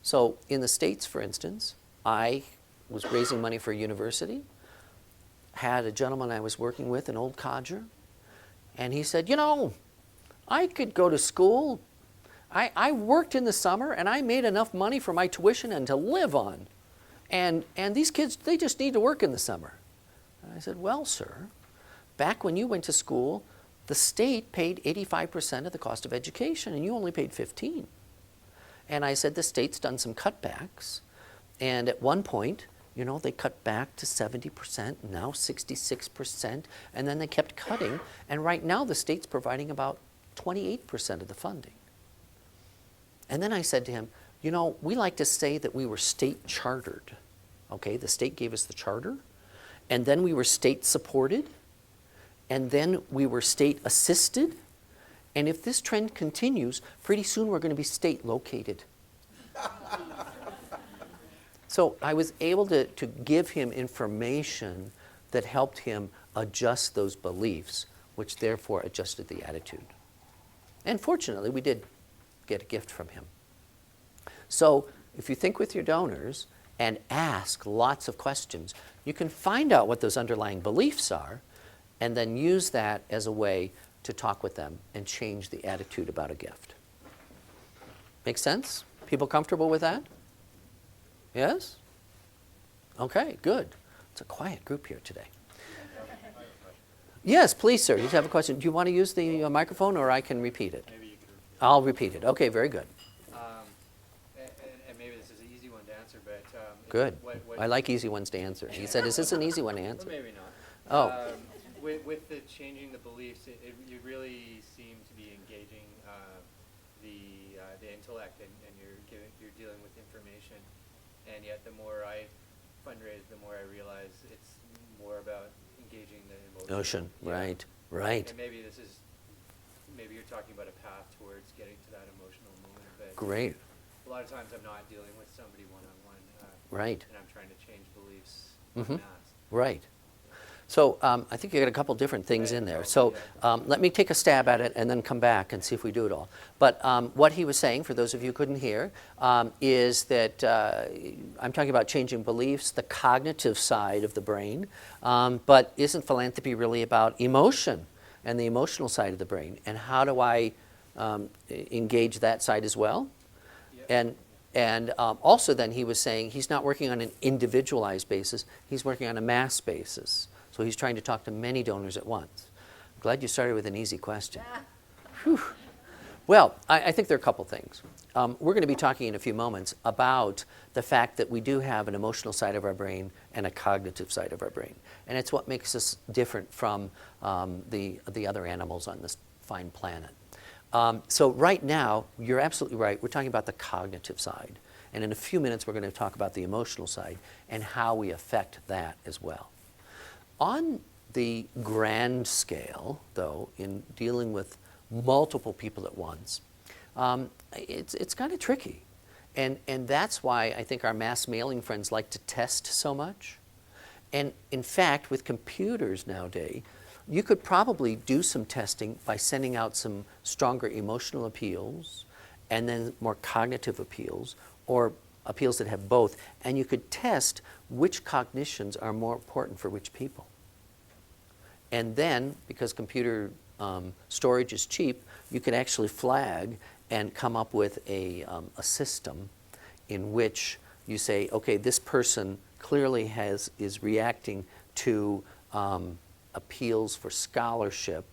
So in the States, for instance, I was raising money for a university, had a gentleman I was working with, an old codger, and he said, I could go to school. I worked in the summer, and I made enough money for my tuition and to live on. And these kids, they just need to work in the summer. And I said, well, sir, back when you went to school, the state paid 85% of the cost of education, and you only paid 15%. And I said, the state's done some cutbacks. And at one point, they cut back to 70%, now 66%, and then they kept cutting. And right now, the state's providing about 28% of the funding. And then I said to him, we like to say that we were state chartered. Okay, the state gave us the charter, and then we were state supported, and then we were state assisted. And if this trend continues, pretty soon we're going to be state located. So I was able to give him information that helped him adjust those beliefs, which therefore adjusted the attitude. And fortunately, we did get a gift from him. So if you think with your donors and ask lots of questions, you can find out what those underlying beliefs are and then use that as a way to talk with them and change the attitude about a gift. Make sense? People comfortable with that? Yes? Okay, good. It's a quiet group here today. Yes, please, sir. You have a question. Do you want to use the microphone, or I can repeat it? Maybe you could repeat it. I'll repeat it. Okay, very good. And maybe this is an easy one to answer, but... Good. I like easy ones to answer. He said, is this an easy one to answer? Well, maybe not. Oh. With the changing the beliefs, you really seem to be engaging the intellect, and you're dealing with information. And yet, the more I fundraise, the more I realize it's more about engaging the emotion. Yeah. Right, right. And maybe you're talking about a path towards getting to that emotional moment. But Great. A lot of times, I'm not dealing with somebody one-on-one. Right. And I'm trying to change beliefs Mm-hmm. en masse. Right. So I think you got a couple different things in there. So let me take a stab at it and then come back and see if we do it all. But what he was saying, for those of you who couldn't hear, is that I'm talking about changing beliefs, the cognitive side of the brain. But isn't philanthropy really about emotion and the emotional side of the brain? And how do I engage that side as well? Yep. And also then he was saying he's not working on an individualized basis, he's working on a mass basis. So he's trying to talk to many donors at once. I'm glad you started with an easy question. Whew. Well, I think there are a couple things. We're going to be talking in a few moments about the fact that we do have an emotional side of our brain and a cognitive side of our brain. And it's what makes us different from the other animals on this fine planet. So right now, you're absolutely right. We're talking about the cognitive side. And in a few minutes, we're going to talk about the emotional side and how we affect that as well. On the grand scale, though, in dealing with multiple people at once, it's kind of tricky. And that's why I think our mass mailing friends like to test so much. And in fact, with computers nowadays, you could probably do some testing by sending out some stronger emotional appeals and then more cognitive appeals, or appeals that have both, and you could test which cognitions are more important for which people. And then, because computer storage is cheap, you can actually flag and come up with a system in which you say, okay, this person clearly is reacting to appeals for scholarship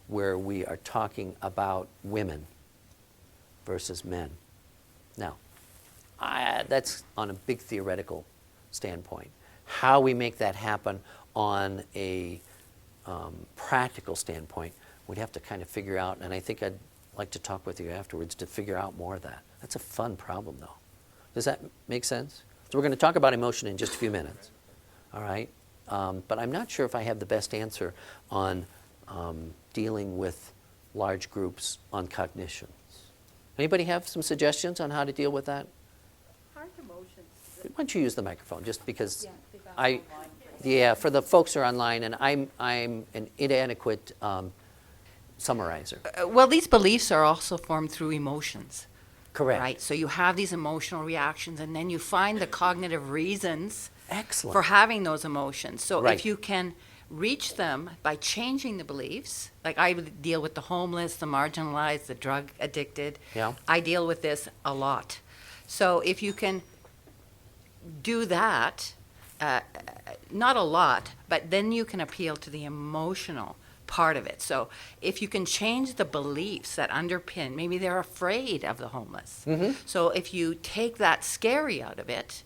where we are talking about women versus men. Now, that's on a big theoretical standpoint. How we make that happen on a practical standpoint, we'd have to kind of figure out, and I think I'd like to talk with you afterwards to figure out more of that. That's a fun problem, though. Does that make sense? So we're going to talk about emotion in just a few minutes, all right? But I'm not sure if I have the best answer on dealing with large groups on cognitions. Anybody have some suggestions on how to deal with that? Hard emotions. Why don't you use the microphone, just because online. yeah, for the folks who are online, and I'm an inadequate summarizer. Well, these beliefs are also formed through emotions, Correct. right? So you have these emotional reactions, and then you find the cognitive reasons Excellent. for having those emotions. So Right. if you can reach them by changing the beliefs, like I would deal with the homeless, the marginalized, the drug addicted. Yeah. I deal with this a lot. So if you can do that, not a lot, but then you can appeal to the emotional part of it. So if you can change the beliefs that underpin, maybe they're afraid of the homeless. So if you take that scary out of it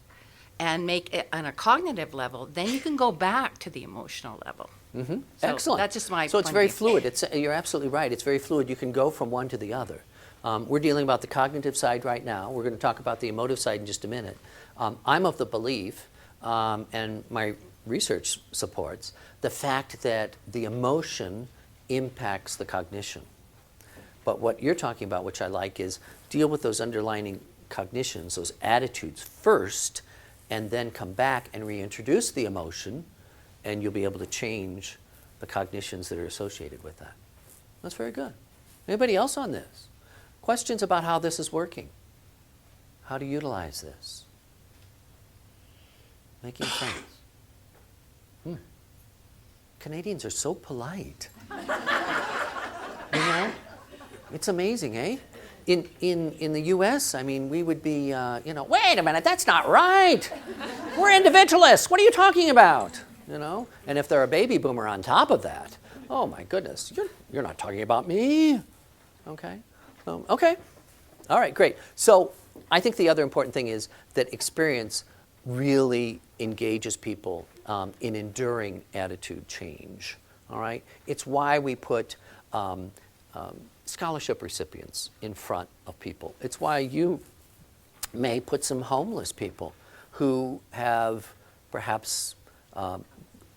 and make it on a cognitive level, then you can go back to the emotional level. So Excellent. that's just my So it's point very of view. fluid. You're absolutely right. It's very fluid. You can go from one to the other. We're dealing about the cognitive side right now. We're going to talk about the emotive side in just a minute. I'm of the belief, and my research supports, the fact that the emotion impacts the cognition. But what you're talking about, which I like, is deal with those underlying cognitions, those attitudes first, and then come back and reintroduce the emotion, and you'll be able to change the cognitions that are associated with that. That's very good. Anybody else on this? Questions about how this is working? How to utilize this? Making friends. Canadians are so polite. You know? It's amazing, eh? In the U.S., I mean, we would be, wait a minute, that's not right. We're individualists. What are you talking about? You know? And if they're a baby boomer on top of that, oh my goodness, you're not talking about me. Okay? Okay. All right, great. So I think the other important thing is that experience really engages people in enduring attitude change. All right? It's why we put scholarship recipients in front of people. It's why you may put some homeless people who have perhaps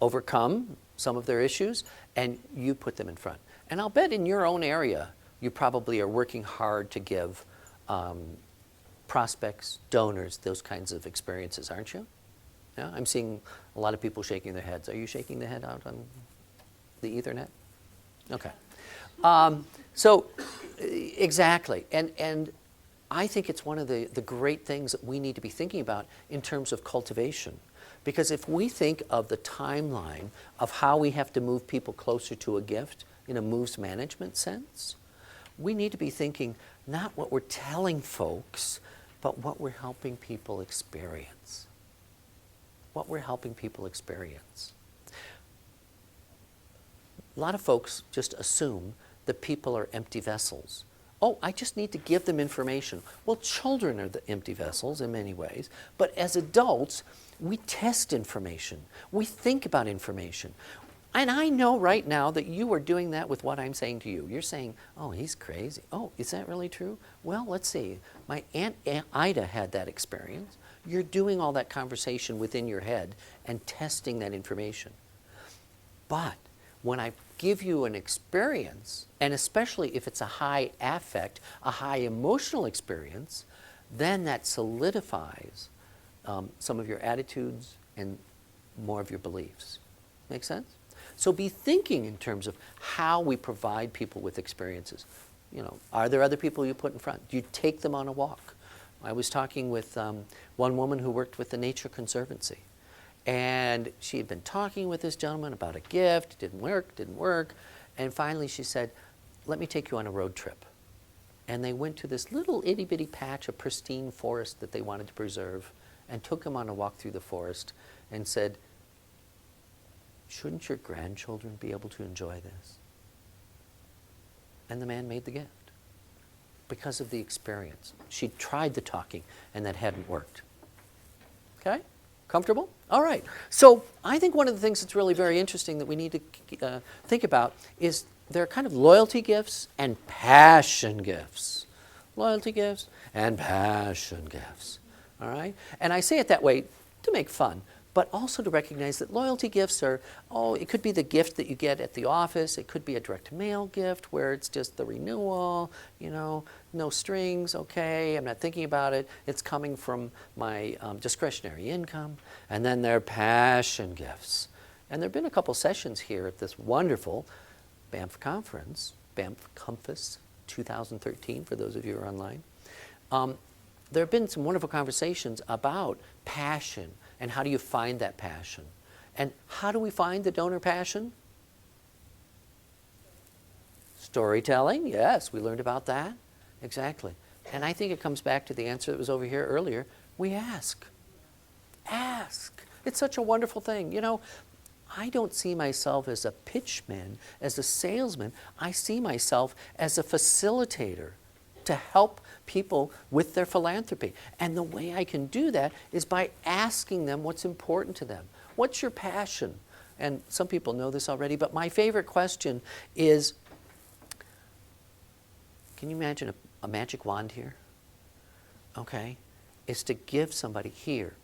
overcome some of their issues, and you put them in front. And I'll bet in your own area, you probably are working hard to give prospects, donors, those kinds of experiences, aren't you? Yeah, I'm seeing a lot of people shaking their heads. Are you shaking the head out on the Ethernet? Okay. So exactly, and I think it's one of the great things that we need to be thinking about in terms of cultivation. Because if we think of the timeline of how we have to move people closer to a gift in a moves management sense, we need to be thinking not what we're telling folks, but what we're helping people experience. What we're helping people experience. A lot of folks just assume that people are empty vessels. Oh, I just need to give them information. Well, children are the empty vessels in many ways, but as adults, we test information. We think about information. And I know right now that you are doing that with what I'm saying to you. You're saying, oh, he's crazy. Oh, is that really true? Well, let's see. My Aunt Ida had that experience. You're doing all that conversation within your head and testing that information. But when I give you an experience, and especially if it's a high affect, a high emotional experience, then that solidifies some of your attitudes and more of your beliefs. Make sense? So be thinking in terms of how we provide people with experiences. You know, are there other people you put in front? Do you take them on a walk? I was talking with one woman who worked with the Nature Conservancy. And she had been talking with this gentleman about a gift. Didn't work. And finally she said, let me take you on a road trip. And they went to this little itty-bitty patch of pristine forest that they wanted to preserve and took him on a walk through the forest and said, shouldn't your grandchildren be able to enjoy this? And the man made the gift because of the experience. She tried the talking and that hadn't worked. Okay? Comfortable? All right. So I think one of the things that's really very interesting that we need to think about is there are kind of loyalty gifts and passion gifts. Loyalty gifts and passion gifts. All right? And I say it that way to make fun, but also to recognize that loyalty gifts are, it could be the gift that you get at the office. It could be a direct mail gift where it's just the renewal, no strings, okay, I'm not thinking about it. It's coming from my discretionary income. And then there are passion gifts. And there have been a couple sessions here at this wonderful Banff conference, Banff Compass 2013, for those of you who are online. There have been some wonderful conversations about passion and how do you find that passion. And how do we find the donor passion? Storytelling, yes, we learned about that. Exactly. And I think it comes back to the answer that was over here earlier. We ask. Ask. It's such a wonderful thing. I don't see myself as a pitchman, as a salesman. I see myself as a facilitator to help people with their philanthropy. And the way I can do that is by asking them what's important to them. What's your passion? And some people know this already, but my favorite question is, can you imagine a magic wand here? Okay? It's to give somebody here.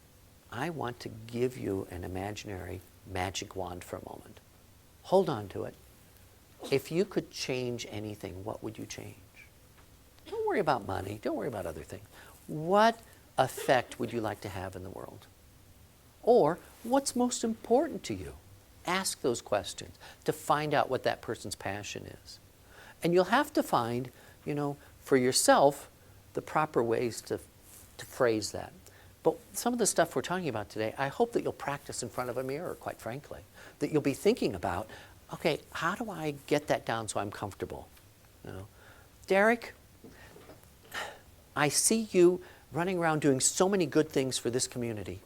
I want to give you an imaginary magic wand for a moment. Hold on to it. If you could change anything, what would you change? Don't worry about money. Don't worry about other things. What effect would you like to have in the world? Or what's most important to you? Ask those questions to find out what that person's passion is. And you'll have to find, for yourself, the proper ways to phrase that. But some of the stuff we're talking about today, I hope that you'll practice in front of a mirror, quite frankly. That you'll be thinking about, okay, how do I get that down so I'm comfortable? Derek, I see you running around doing so many good things for this community.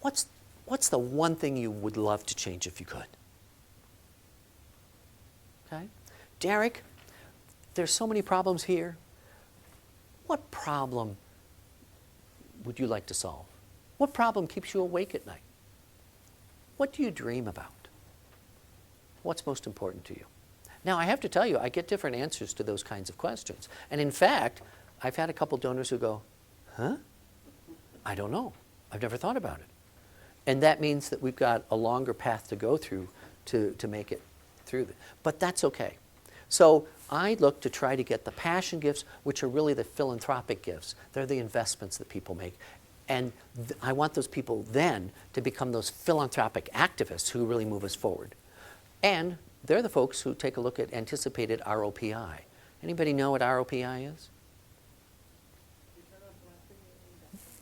What's the one thing you would love to change if you could? Okay? Derek, there's so many problems here. What problem would you like to solve? What problem keeps you awake at night? What do you dream about? What's most important to you? Now, I have to tell you, I get different answers to those kinds of questions. And in fact, I've had a couple donors who go, huh? I don't know. I've never thought about it. And that means that we've got a longer path to go through to make it through. But that's okay. So I look to try to get the passion gifts, which are really the philanthropic gifts. They're the investments that people make. And I want those people then to become those philanthropic activists who really move us forward. And they're the folks who take a look at anticipated ROPI. Anybody know what ROPI is?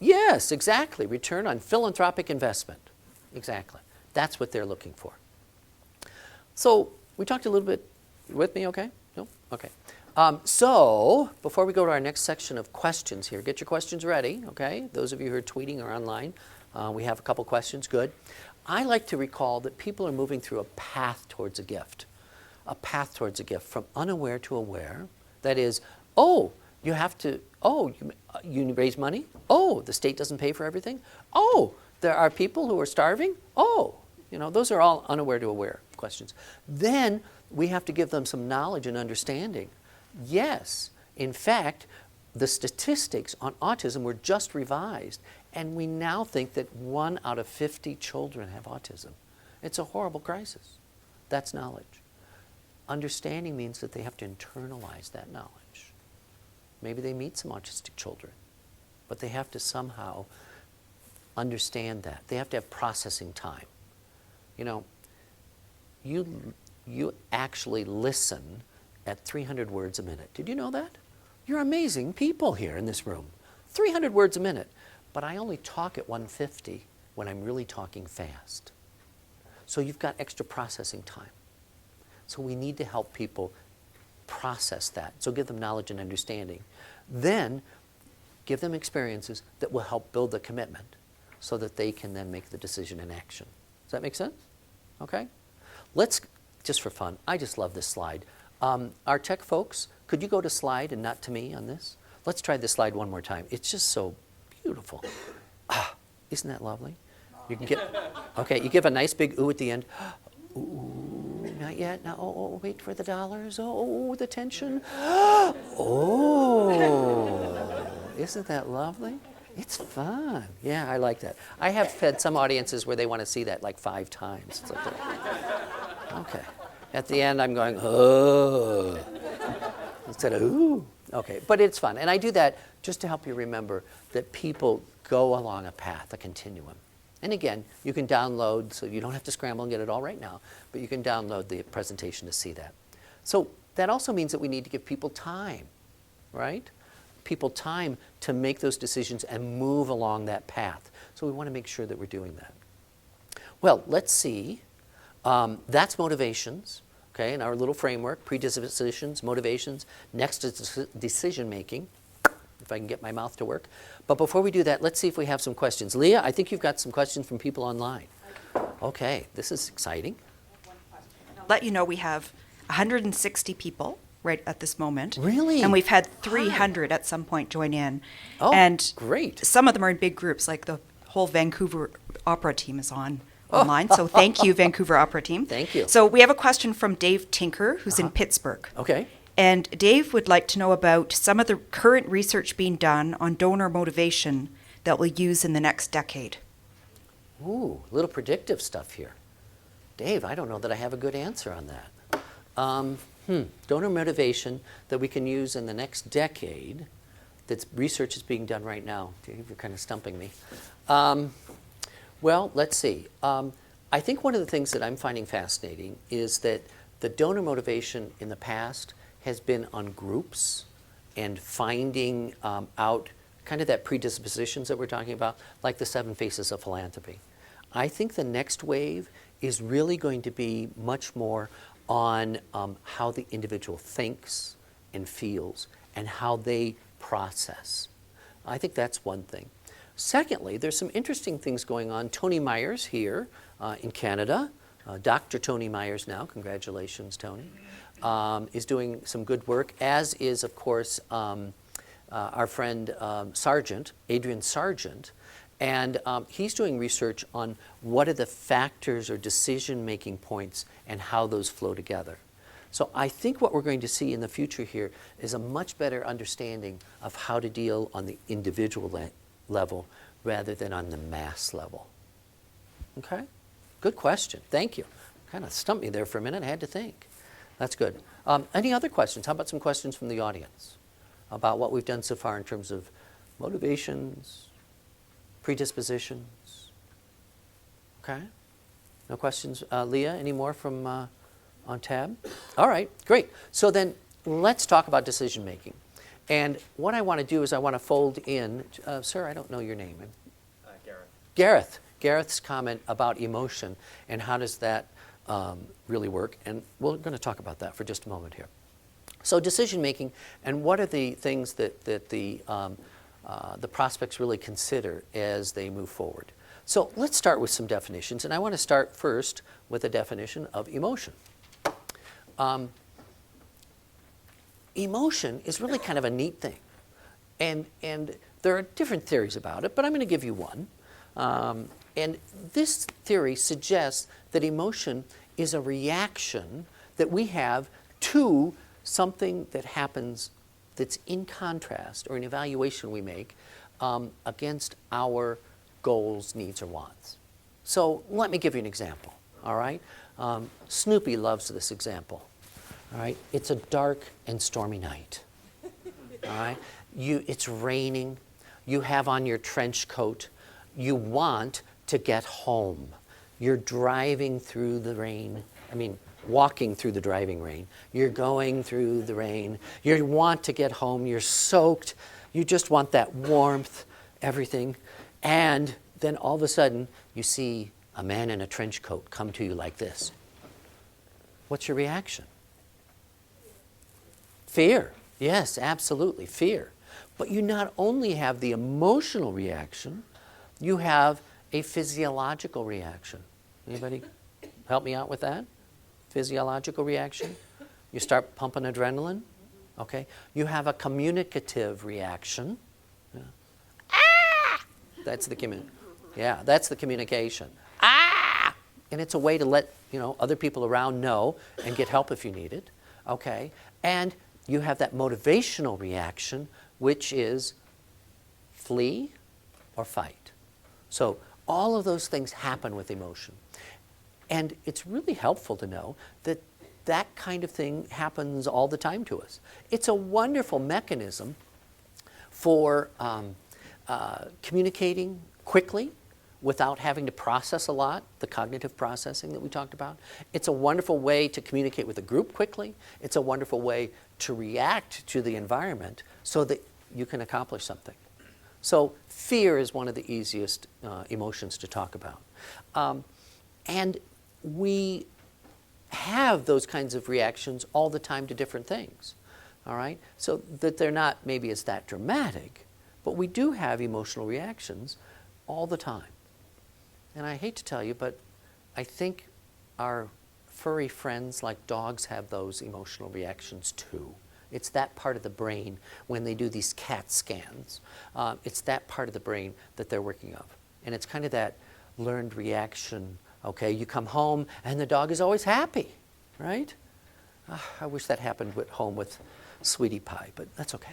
Yes, exactly. Return on philanthropic investment. Exactly. That's what they're looking for. So we talked a little bit. You with me, okay? No? Okay. So before we go to our next section of questions here, get your questions ready, okay? Those of you who are tweeting or online, we have a couple questions. Good. I like to recall that people are moving through a path towards a gift. A path towards a gift, from unaware to aware. That is, you have to, you raise money? The state doesn't pay for everything? There are people who are starving? Those are all unaware to aware questions. Then we have to give them some knowledge and understanding. Yes, in fact, the statistics on autism were just revised, and we now think that 1 out of 50 children have autism. It's a horrible crisis. That's knowledge. Understanding means that they have to internalize that knowledge. Maybe they meet some autistic children, but they have to somehow understand that. They have to have processing time. You actually listen at 300 words a minute. Did you know that? You're amazing people here in this room. 300 words a minute, but I only talk at 150 when I'm really talking fast. So you've got extra processing time. So we need to help people process that. So give them knowledge and understanding. Then give them experiences that will help build the commitment so that they can then make the decision in action. Does that make sense? Okay? Let's, just for fun, I just love this slide. Our tech folks, could you go to slide and not to me on this? Let's try this slide one more time. It's just so beautiful. Ah, isn't that lovely? You can get, okay, you give a nice big ooh at the end. Ooh, not yet. Now, oh, wait for the dollars. Oh, the tension. Oh, isn't that lovely? It's fun. Yeah, I like that. I have had some audiences where they want to see that like 5 times. It's like that. Okay. At the end, I'm going, oh, instead of ooh. Okay, but it's fun. And I do that just to help you remember that people go along a path, a continuum. And again, you can download, so you don't have to scramble and get it all right now, but you can download the presentation to see that. So that also means that we need to give people time, right? People time to make those decisions and move along that path. So we want to make sure that we're doing that. Well, let's see. That's motivations, okay, in our little framework, predispositions, motivations. Next is decision making, if I can get my mouth to work. But before we do that, let's see if we have some questions. Leah, I think you've got some questions from people online. Okay, this is exciting. I'll let you know we have 160 people right at this moment. Really? And we've had 300 at some point join in. Oh, and great. Some of them are in big groups, like the whole Vancouver Opera team is online. So thank you, Vancouver Opera team. Thank you. So we have a question from Dave Tinker, who's in Pittsburgh. Okay. And Dave would like to know about some of the current research being done on donor motivation that we'll use in the next decade. Ooh, a little predictive stuff here. Dave, I don't know that I have a good answer on that. Donor motivation that we can use in the next decade, that research is being done right now. Dave, you're kind of stumping me. Well, let's see. I think one of the things that I'm finding fascinating is that the donor motivation in the past has been on groups and finding out kind of that predispositions that we're talking about, like the 7 Faces of Philanthropy. I think the next wave is really going to be much more on how the individual thinks and feels and how they process. I think that's one thing. Secondly, there's some interesting things going on. Tony Myers here in Canada, Dr. Tony Myers now, congratulations, Tony, is doing some good work, as is, of course, our friend Sargent, Adrian Sargent, and he's doing research on what are the factors or decision-making points and how those flow together. So I think what we're going to see in the future here is a much better understanding of how to deal on the individual level rather than on the mass level. Okay? Good question. Thank you. Kind of stumped me there for a minute. I had to think. That's good. Any other questions? How about some questions from the audience about what we've done so far in terms of motivations, predispositions? Okay. No questions? Leah, any more from on tab? All right, great. So then let's talk about decision making. And what I want to do is I want to fold in, sir, I don't know your name. Gareth. Gareth's comment about emotion and how does that really work. And we're going to talk about that for just a moment here. So decision making, and what are the things that the prospects really consider as they move forward. So let's start with some definitions, and I want to start first with a definition of emotion. Emotion is really kind of a neat thing, and there are different theories about it, but I'm going to give you one. And this theory suggests that emotion is a reaction that we have to something that happens that's in contrast, or an evaluation we make against our goals, needs, or wants. So let me give you an example, all right? Snoopy loves this example, all right? It's a dark and stormy night, all right? It's raining. You have on your trench coat. You want to get home. You're driving through the rain. Walking through the driving rain. You're going through the rain. You want to get home. You're soaked, You just want that warmth, everything. And then all of a sudden, you see a man in a trench coat come to you like this. What's your reaction? Fear. Yes, absolutely, fear. But you not only have the emotional reaction, you have a physiological reaction. Anybody help me out with that? Physiological reaction? You start pumping adrenaline, okay? You have a communicative reaction. Yeah. Ah! That's the that's the communication. Ah! And it's a way to let other people around know and get help if you need it, okay? And you have that motivational reaction, which is flee or fight. So all of those things happen with emotion. And it's really helpful to know that that kind of thing happens all the time to us. It's a wonderful mechanism for communicating quickly without having to process a lot, the cognitive processing that we talked about. It's a wonderful way to communicate with a group quickly. It's a wonderful way to react to the environment so that you can accomplish something. So fear is one of the easiest emotions to talk about. And we have those kinds of reactions all the time to different things, all right? So that they're not maybe as that dramatic, but we do have emotional reactions all the time. And I hate to tell you, but I think our furry friends like dogs have those emotional reactions too. It's that part of the brain when they do these CAT scans. It's that part of the brain that they're working of. And it's kind of that learned reaction. Okay, you come home and the dog is always happy, right? I wish that happened at home with Sweetie Pie, but that's okay.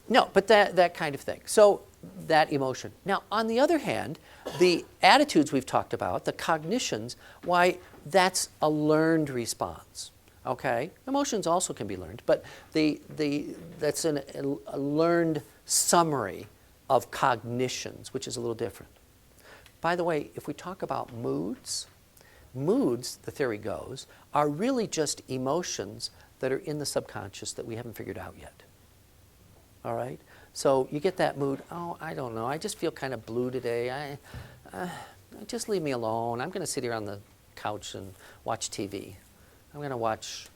No, but that kind of thing. So that emotion. Now, on the other hand, the attitudes we've talked about, the cognitions, why that's a learned response. Okay, emotions also can be learned, but that's a learned summary of cognitions, which is a little different. By the way, if we talk about moods, the theory goes, are really just emotions that are in the subconscious that we haven't figured out yet. All right? So you get that mood, oh, I don't know, I just feel kind of blue today. Just leave me alone. I'm going to sit here on the couch and watch TV. I'm going to watch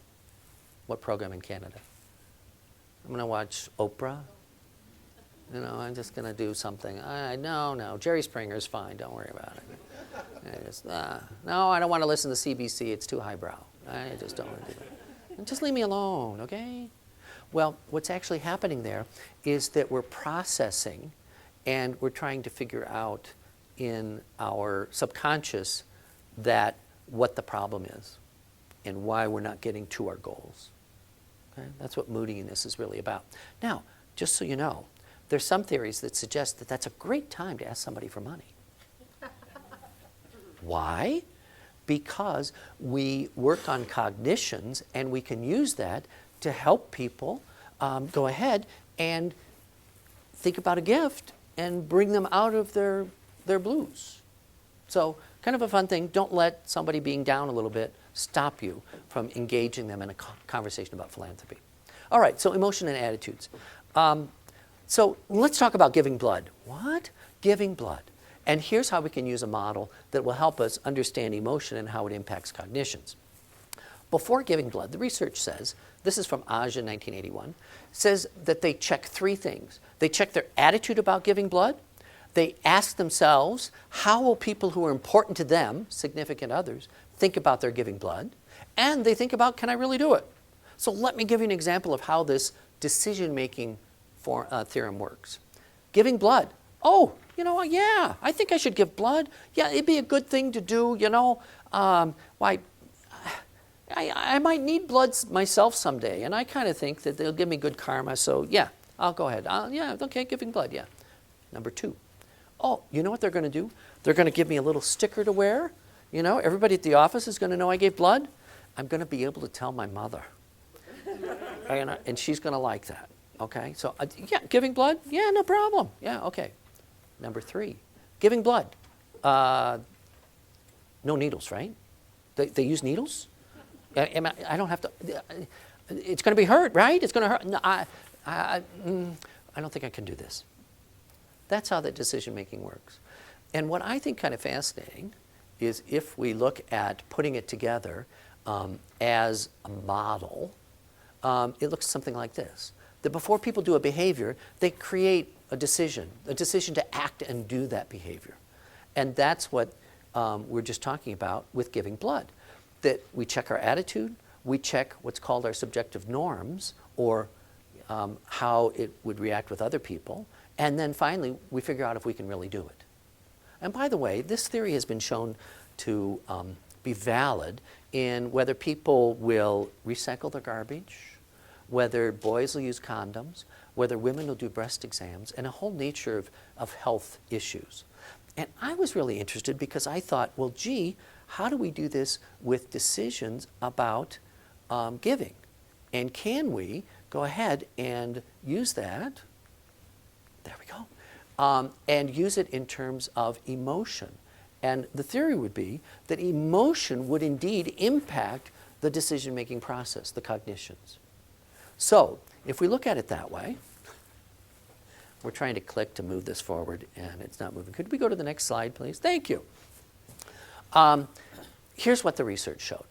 what program in Canada? I'm going to watch Oprah. I'm just going to do something. No, Jerry Springer's fine. Don't worry about it. No, I don't want to listen to CBC. It's too highbrow. I just don't want to do that. Just leave me alone, okay? Well, what's actually happening there is that we're processing and we're trying to figure out in our subconscious what the problem is and why we're not getting to our goals. Okay? That's what moodiness is really about. Now, just so you know, there's some theories that suggest that that's a great time to ask somebody for money. Why? Because we work on cognitions and we can use that to help people go ahead and think about a gift and bring them out of their blues. So kind of a fun thing. Don't let somebody being down a little bit stop you from engaging them in a conversation about philanthropy. All right, so emotion and attitudes. So let's talk about giving blood. What? Giving blood. And here's how we can use a model that will help us understand emotion and how it impacts cognitions. Before giving blood, the research says, this is from Aja in 1981, says that they check three things. They check their attitude about giving blood. They ask themselves, how will people who are important to them, significant others, think about their giving blood? And they think about, can I really do it? So let me give you an example of how this decision-making theorem works. Giving blood. Oh, yeah, I think I should give blood. Yeah, it'd be a good thing to do, Why, I might need blood myself someday, and I kind of think that they'll give me good karma, so yeah, I'll go ahead. Okay, giving blood, yeah. Number two. Oh, you know what they're going to do? They're going to give me a little sticker to wear. Everybody at the office is going to know I gave blood. I'm going to be able to tell my mother. And she's going to like that. Okay, so yeah, giving blood? Yeah, no problem. Yeah, okay. Number three, giving blood. No needles, right? They use needles? I don't have to. It's going to be hurt, right? It's going to hurt. No, I don't think I can do this. That's how that decision-making works. And what I think kind of fascinating is if we look at putting it together as a model, it looks something like this. That before people do a behavior, they create a decision to act and do that behavior. And that's what we're just talking about with giving blood. That we check our attitude, we check what's called our subjective norms, or how it would react with other people, and then finally we figure out if we can really do it. And by the way, this theory has been shown to be valid in whether people will recycle their garbage, whether boys will use condoms, whether women will do breast exams, and a whole nature of health issues. And I was really interested because I thought, well, gee, how do we do this with decisions about giving? And can we go ahead and use that, there we go, and use it in terms of emotion? And the theory would be that emotion would indeed impact the decision-making process, the cognitions. So if we look at it that way, we're trying to click to move this forward, and it's not moving. Could we go to the next slide, please? Thank you. Here's what the research showed.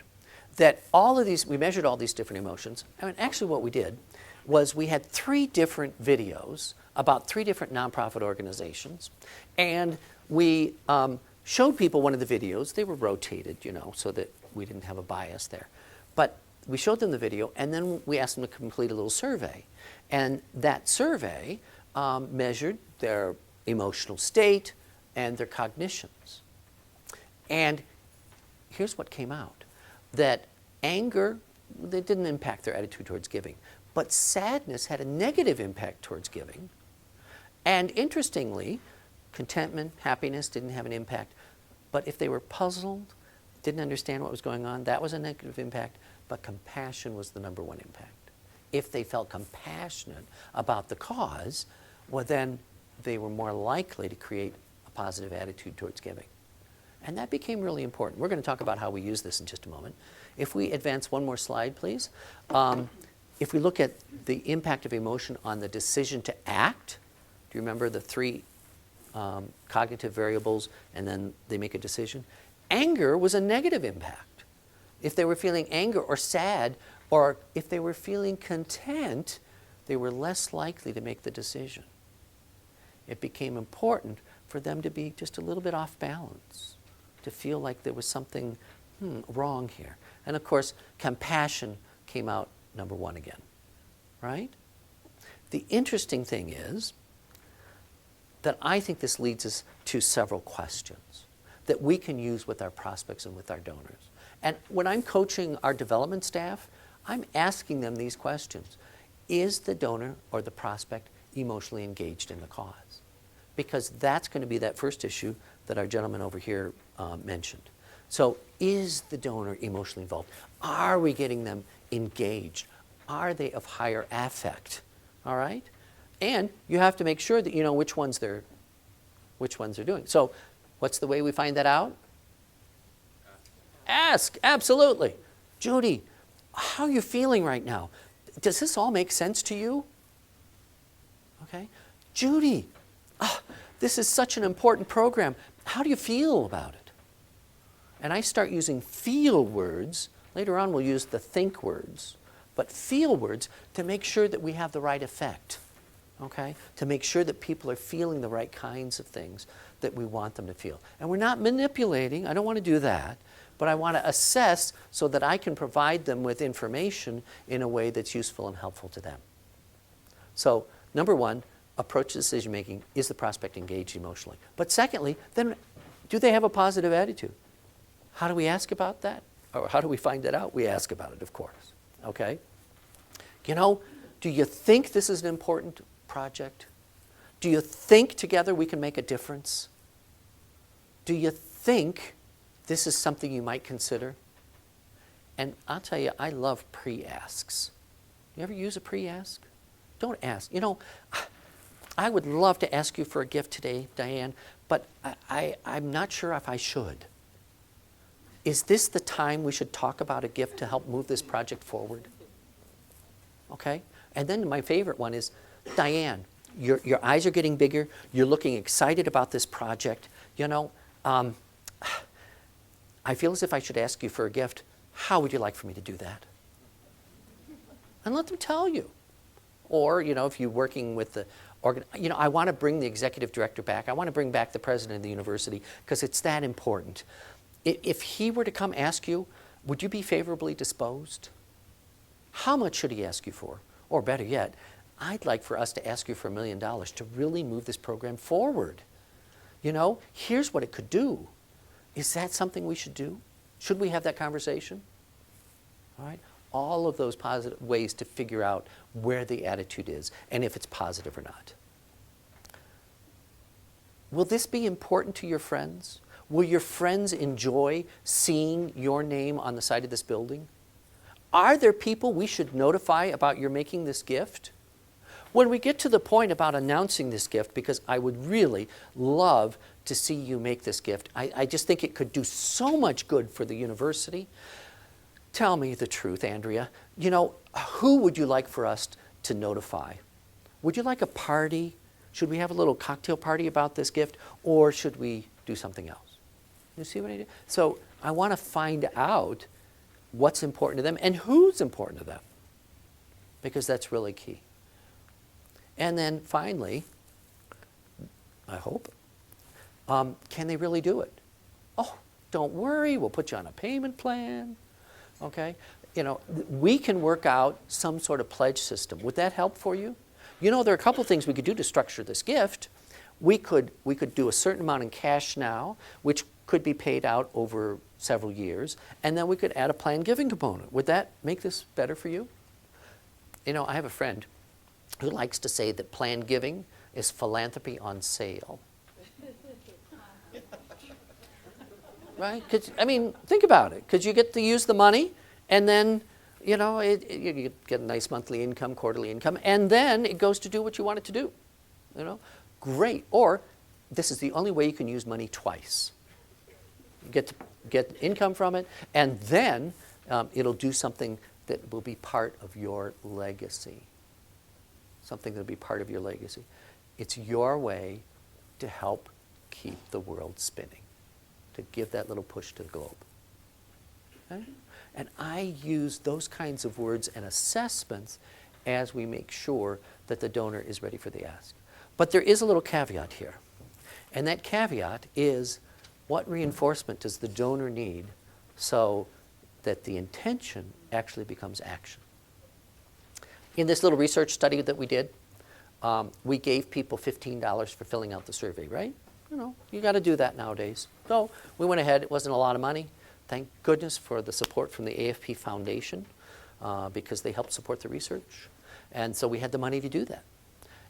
That all of these, we measured all these different emotions. I mean, actually what we did was we had 3 different videos about 3 different nonprofit organizations, and we showed people one of the videos. They were rotated, you know, so that we didn't have a bias there. But we showed them the video, and then we asked them to complete a little survey. And that survey measured their emotional state and their cognitions. And here's what came out. That anger, that didn't impact their attitude towards giving. But sadness had a negative impact towards giving. And interestingly, contentment, happiness didn't have an impact. But if they were puzzled, didn't understand what was going on, that was a negative impact. But compassion was the #1 impact. If they felt compassionate about the cause, well, then they were more likely to create a positive attitude towards giving. And that became really important. We're going to talk about how we use this in just a moment. If we advance one more slide, please. If we look at the impact of emotion on the decision to act, do you remember the 3 cognitive variables, and then they make a decision? Anger was a negative impact. If they were feeling anger or sad, or if they were feeling content, they were less likely to make the decision. It became important for them to be just a little bit off balance, to feel like there was something wrong here. And of course, compassion came out #1 again, right? The interesting thing is that I think this leads us to several questions that we can use with our prospects and with our donors. And when I'm coaching our development staff, I'm asking them these questions. Is the donor or the prospect emotionally engaged in the cause? Because that's going to be that first issue that our gentleman over here mentioned. So is the donor emotionally involved? Are we getting them engaged? Are they of higher affect? All right? And you have to make sure that you know which ones they're doing. So what's the way we find that out? Ask, absolutely. Judy, how are you feeling right now? Does this all make sense to you? Okay. Judy, this is such an important program. How do you feel about it? And I start using feel words. Later on we'll use the think words. But feel words to make sure that we have the right effect. Okay? To make sure that people are feeling the right kinds of things that we want them to feel. And we're not manipulating. I don't want to do that. But I want to assess so that I can provide them with information in a way that's useful and helpful to them. So, #1, approach to decision making. Is the prospect engaged emotionally? But secondly, then do they have a positive attitude? How do we ask about that? Or how do we find that out? We ask about it, of course. Okay? You know, do you think this is an important project? Do you think together we can make a difference? Do you think this is something you might consider? And I'll tell you, I love pre-asks. You ever use a pre-ask? Don't ask. You know, I would love to ask you for a gift today, Diane, but I'm not sure if I should. Is this the time we should talk about a gift to help move this project forward? Okay? And then my favorite one is, Diane, your eyes are getting bigger. You're looking excited about this project. You know, I feel as if I should ask you for a gift. How would you like for me to do that? And let them tell you. Or, you know, if you're working with the you know, I want to bring the executive director back. I want to bring back the president of the university because it's that important. If he were to come ask you, would you be favorably disposed? How much should he ask you for? Or better yet, I'd like for us to ask you for $1 million to really move this program forward. You know, here's what it could do. Is that something we should do? Should we have that conversation? All right. All of those positive ways to figure out where the attitude is and if it's positive or not. Will this be important to your friends? Will your friends enjoy seeing your name on the side of this building? Are there people we should notify about your making this gift? When we get to the point about announcing this gift, because I would really love to see you make this gift, I just think it could do so much good for the university. Tell me the truth, Andrea. You know, who would you like for us to notify? Would you like a party? Should we have a little cocktail party about this gift? Or should we do something else? You see what I did? So I want to find out what's important to them and who's important to them. Because that's really key. And then finally, I hope, can they really do it? Oh, don't worry, we'll put you on a payment plan. Okay, you know, we can work out some sort of pledge system. Would that help for you? You know, there are a couple things we could do to structure this gift. We could do a certain amount in cash now, which could be paid out over several years, and then we could add a planned giving component. Would that make this better for you? You know, I have a friend who likes to say that planned giving is philanthropy on sale. Right? 'Cause, I mean, think about it. Because you get to use the money, and then, you know, you get a nice monthly income, quarterly income, and then it goes to do what you want it to do. You know, great. Or this is the only way you can use money twice. You get income from it, and then it'll do something that will be part of your legacy. Something that will be part of your legacy. It's your way to help keep the world spinning, to give that little push to the globe. Okay? And I use those kinds of words and assessments as we make sure that the donor is ready for the ask. But there is a little caveat here. And that caveat is, what reinforcement does the donor need so that the intention actually becomes action? In this little research study that we did, we gave people $15 for filling out the survey, right? You know, you got to do that nowadays. So we went ahead. It wasn't a lot of money. Thank goodness for the support from the AFP Foundation because they helped support the research. And so we had the money to do that.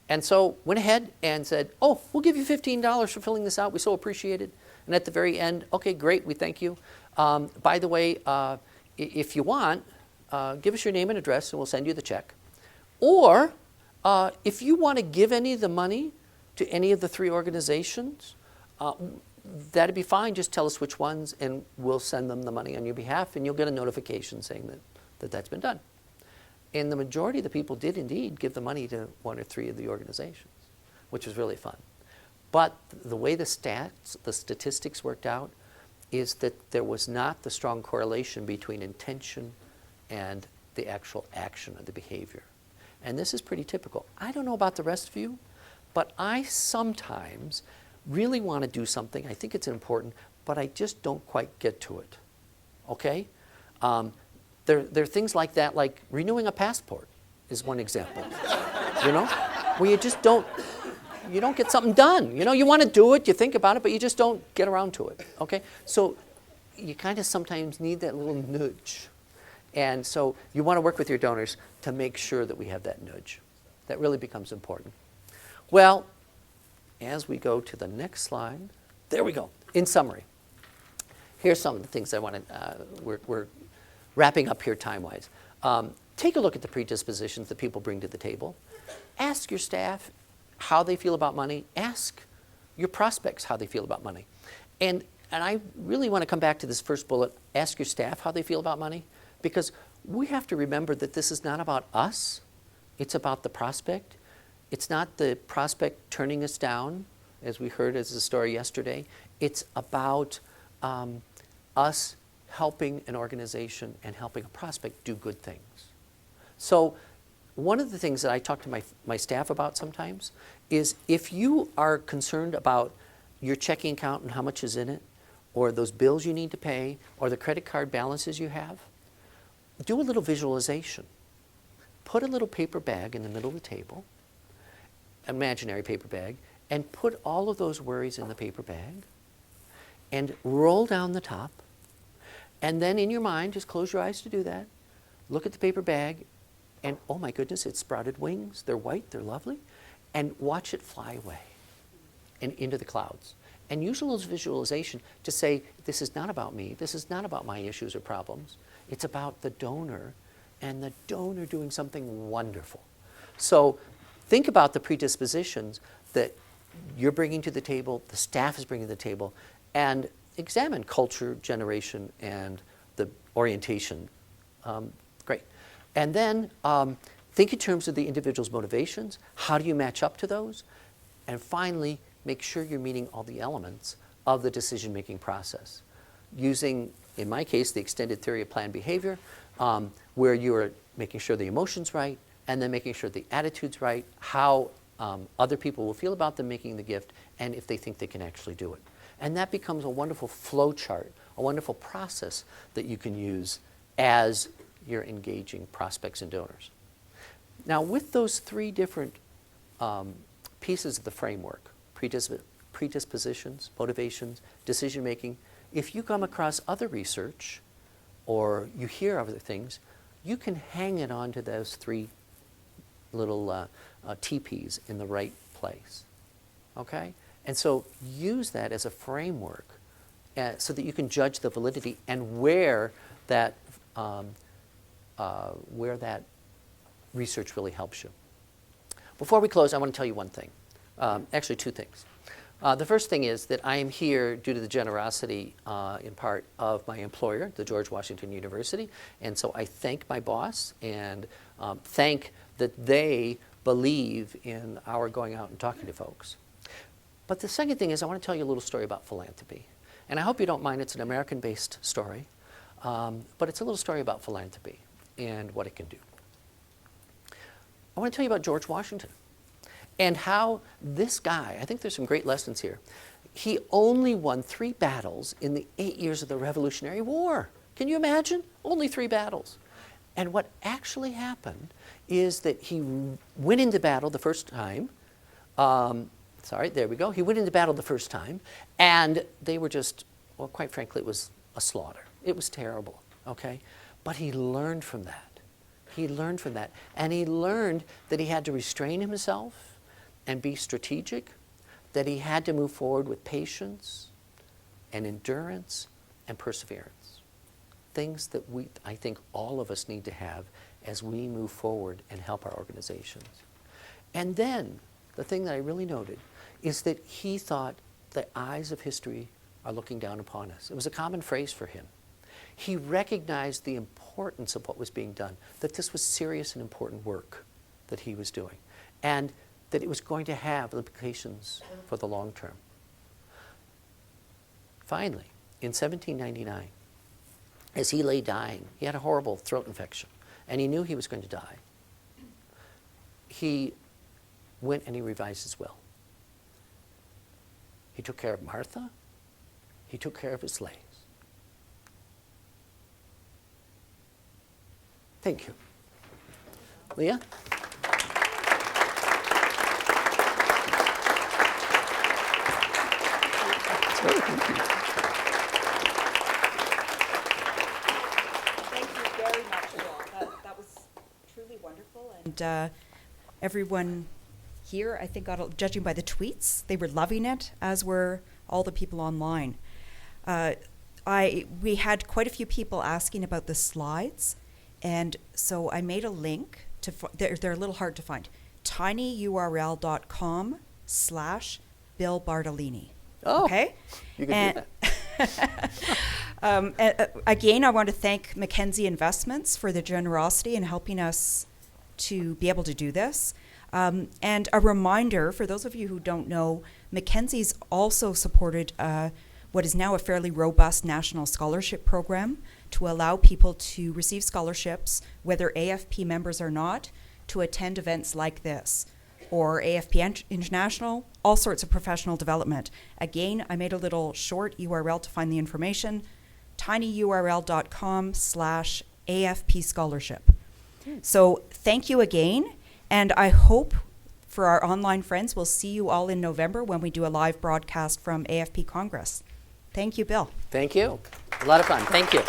And so went ahead and said, oh, we'll give you $15 for filling this out. We so appreciate it. And at the very end, okay, great, we thank you. By the way, if you want, give us your name and address and we'll send you the check. Or if you want to give any of the money to any of the 3 organizations, that'd be fine. Just tell us which ones and we'll send them the money on your behalf and you'll get a notification saying that that's been done. And the majority of the people did indeed give the money to 1 or 3 of the organizations, which was really fun. But the way the statistics worked out is that there was not the strong correlation between intention and the actual action of the behavior. And this is pretty typical. I don't know about the rest of you, but I sometimes really want to do something. I think it's important, but I just don't quite get to it. Okay? There are things like that, like renewing a passport is one example. You know? Where you just don't get something done. You know, you want to do it, you think about it, but you just don't get around to it. Okay? So you kind of sometimes need that little nudge. And so you want to work with your donors to make sure that we have that nudge. That really becomes important. Well, as we go to the next slide, there we go. In summary, here's some of the things I want to, we're wrapping up here time-wise. Take a look at the predispositions that people bring to the table. Ask your staff how they feel about money. Ask your prospects how they feel about money. And I really want to come back to this first bullet, ask your staff how they feel about money, because we have to remember that this is not about us. It's about the prospect. It's not the prospect turning us down, as we heard as a story yesterday. It's about us helping an organization and helping a prospect do good things. So one of the things that I talk to my staff about sometimes is if you are concerned about your checking account and how much is in it, or those bills you need to pay, or the credit card balances you have, do a little visualization. Put a little paper bag in the middle of the table, imaginary paper bag, and put all of those worries in the paper bag, and roll down the top, and then in your mind, just close your eyes to do that, look at the paper bag, and oh my goodness, it sprouted wings, they're white, they're lovely, and watch it fly away and into the clouds. And use a little visualization to say, this is not about me, this is not about my issues or problems, it's about the donor, and the donor doing something wonderful. So think about the predispositions that you're bringing to the table, the staff is bringing to the table, and examine culture, generation, and the orientation. Great. And then think in terms of the individual's motivations. How do you match up to those? And finally, make sure you're meeting all the elements of the decision-making process. Using, in my case, the extended theory of planned behavior, where you're making sure the emotion's right, and then making sure the attitude's right, how other people will feel about them making the gift, and if they think they can actually do it. And that becomes a wonderful flow chart, a wonderful process that you can use as you're engaging prospects and donors. Now, with those three different pieces of the framework, predispositions, motivations, decision-making, if you come across other research or you hear other things, you can hang it onto those three little TPs in the right place, okay? And so use that as a framework so that you can judge the validity and where that research really helps you. Before we close, I want to tell you one thing. Actually, two things. The first thing is that I am here due to the generosity, in part, of my employer, the George Washington University, and so I thank my boss and thank that they believe in our going out and talking to folks. But the second thing is I want to tell you a little story about philanthropy. And I hope you don't mind, it's an American-based story, but it's a little story about philanthropy and what it can do. I want to tell you about George Washington and how this guy, I think there's some great lessons here, he only won 3 battles in the 8 years of the Revolutionary War. Can you imagine? Only 3 battles. And what actually happened is that he went into battle the first time. He went into battle the first time, and they were just, well, quite frankly, it was a slaughter. It was terrible, okay? But he learned from that. He learned from that. And he learned that he had to restrain himself and be strategic, that he had to move forward with patience and endurance and perseverance. Things that I think all of us need to have as we move forward and help our organizations. And then, the thing that I really noted is that he thought the eyes of history are looking down upon us. It was a common phrase for him. He recognized the importance of what was being done, that this was serious and important work that he was doing, and that it was going to have implications for the long term. Finally, in 1799, as he lay dying, he had a horrible throat infection, and he knew he was going to die. He went and he revised his will. He took care of Martha. He took care of his slaves. Thank you. Leah? Thank you very much, Will. That was truly wonderful. And everyone here, I think, judging by the tweets, they were loving it, as were all the people online. We had quite a few people asking about the slides, and so I made a link to, they're a little hard to find, tinyurl.com/Bill Bartolini. Oh, okay? You can do that. Again, I want to thank Mackenzie Investments for the generosity in helping us to be able to do this. And a reminder, for those of you who don't know, Mackenzie's also supported what is now a fairly robust national scholarship program to allow people to receive scholarships, whether AFP members or not, to attend events like this, or AFP International, all sorts of professional development. Again, I made a little short URL to find the information, tinyurl.com/AFP scholarship. So thank you again, and I hope for our online friends, we'll see you all in November when we do a live broadcast from AFP Congress. Thank you, Bill. Thank you. A lot of fun. Thank you.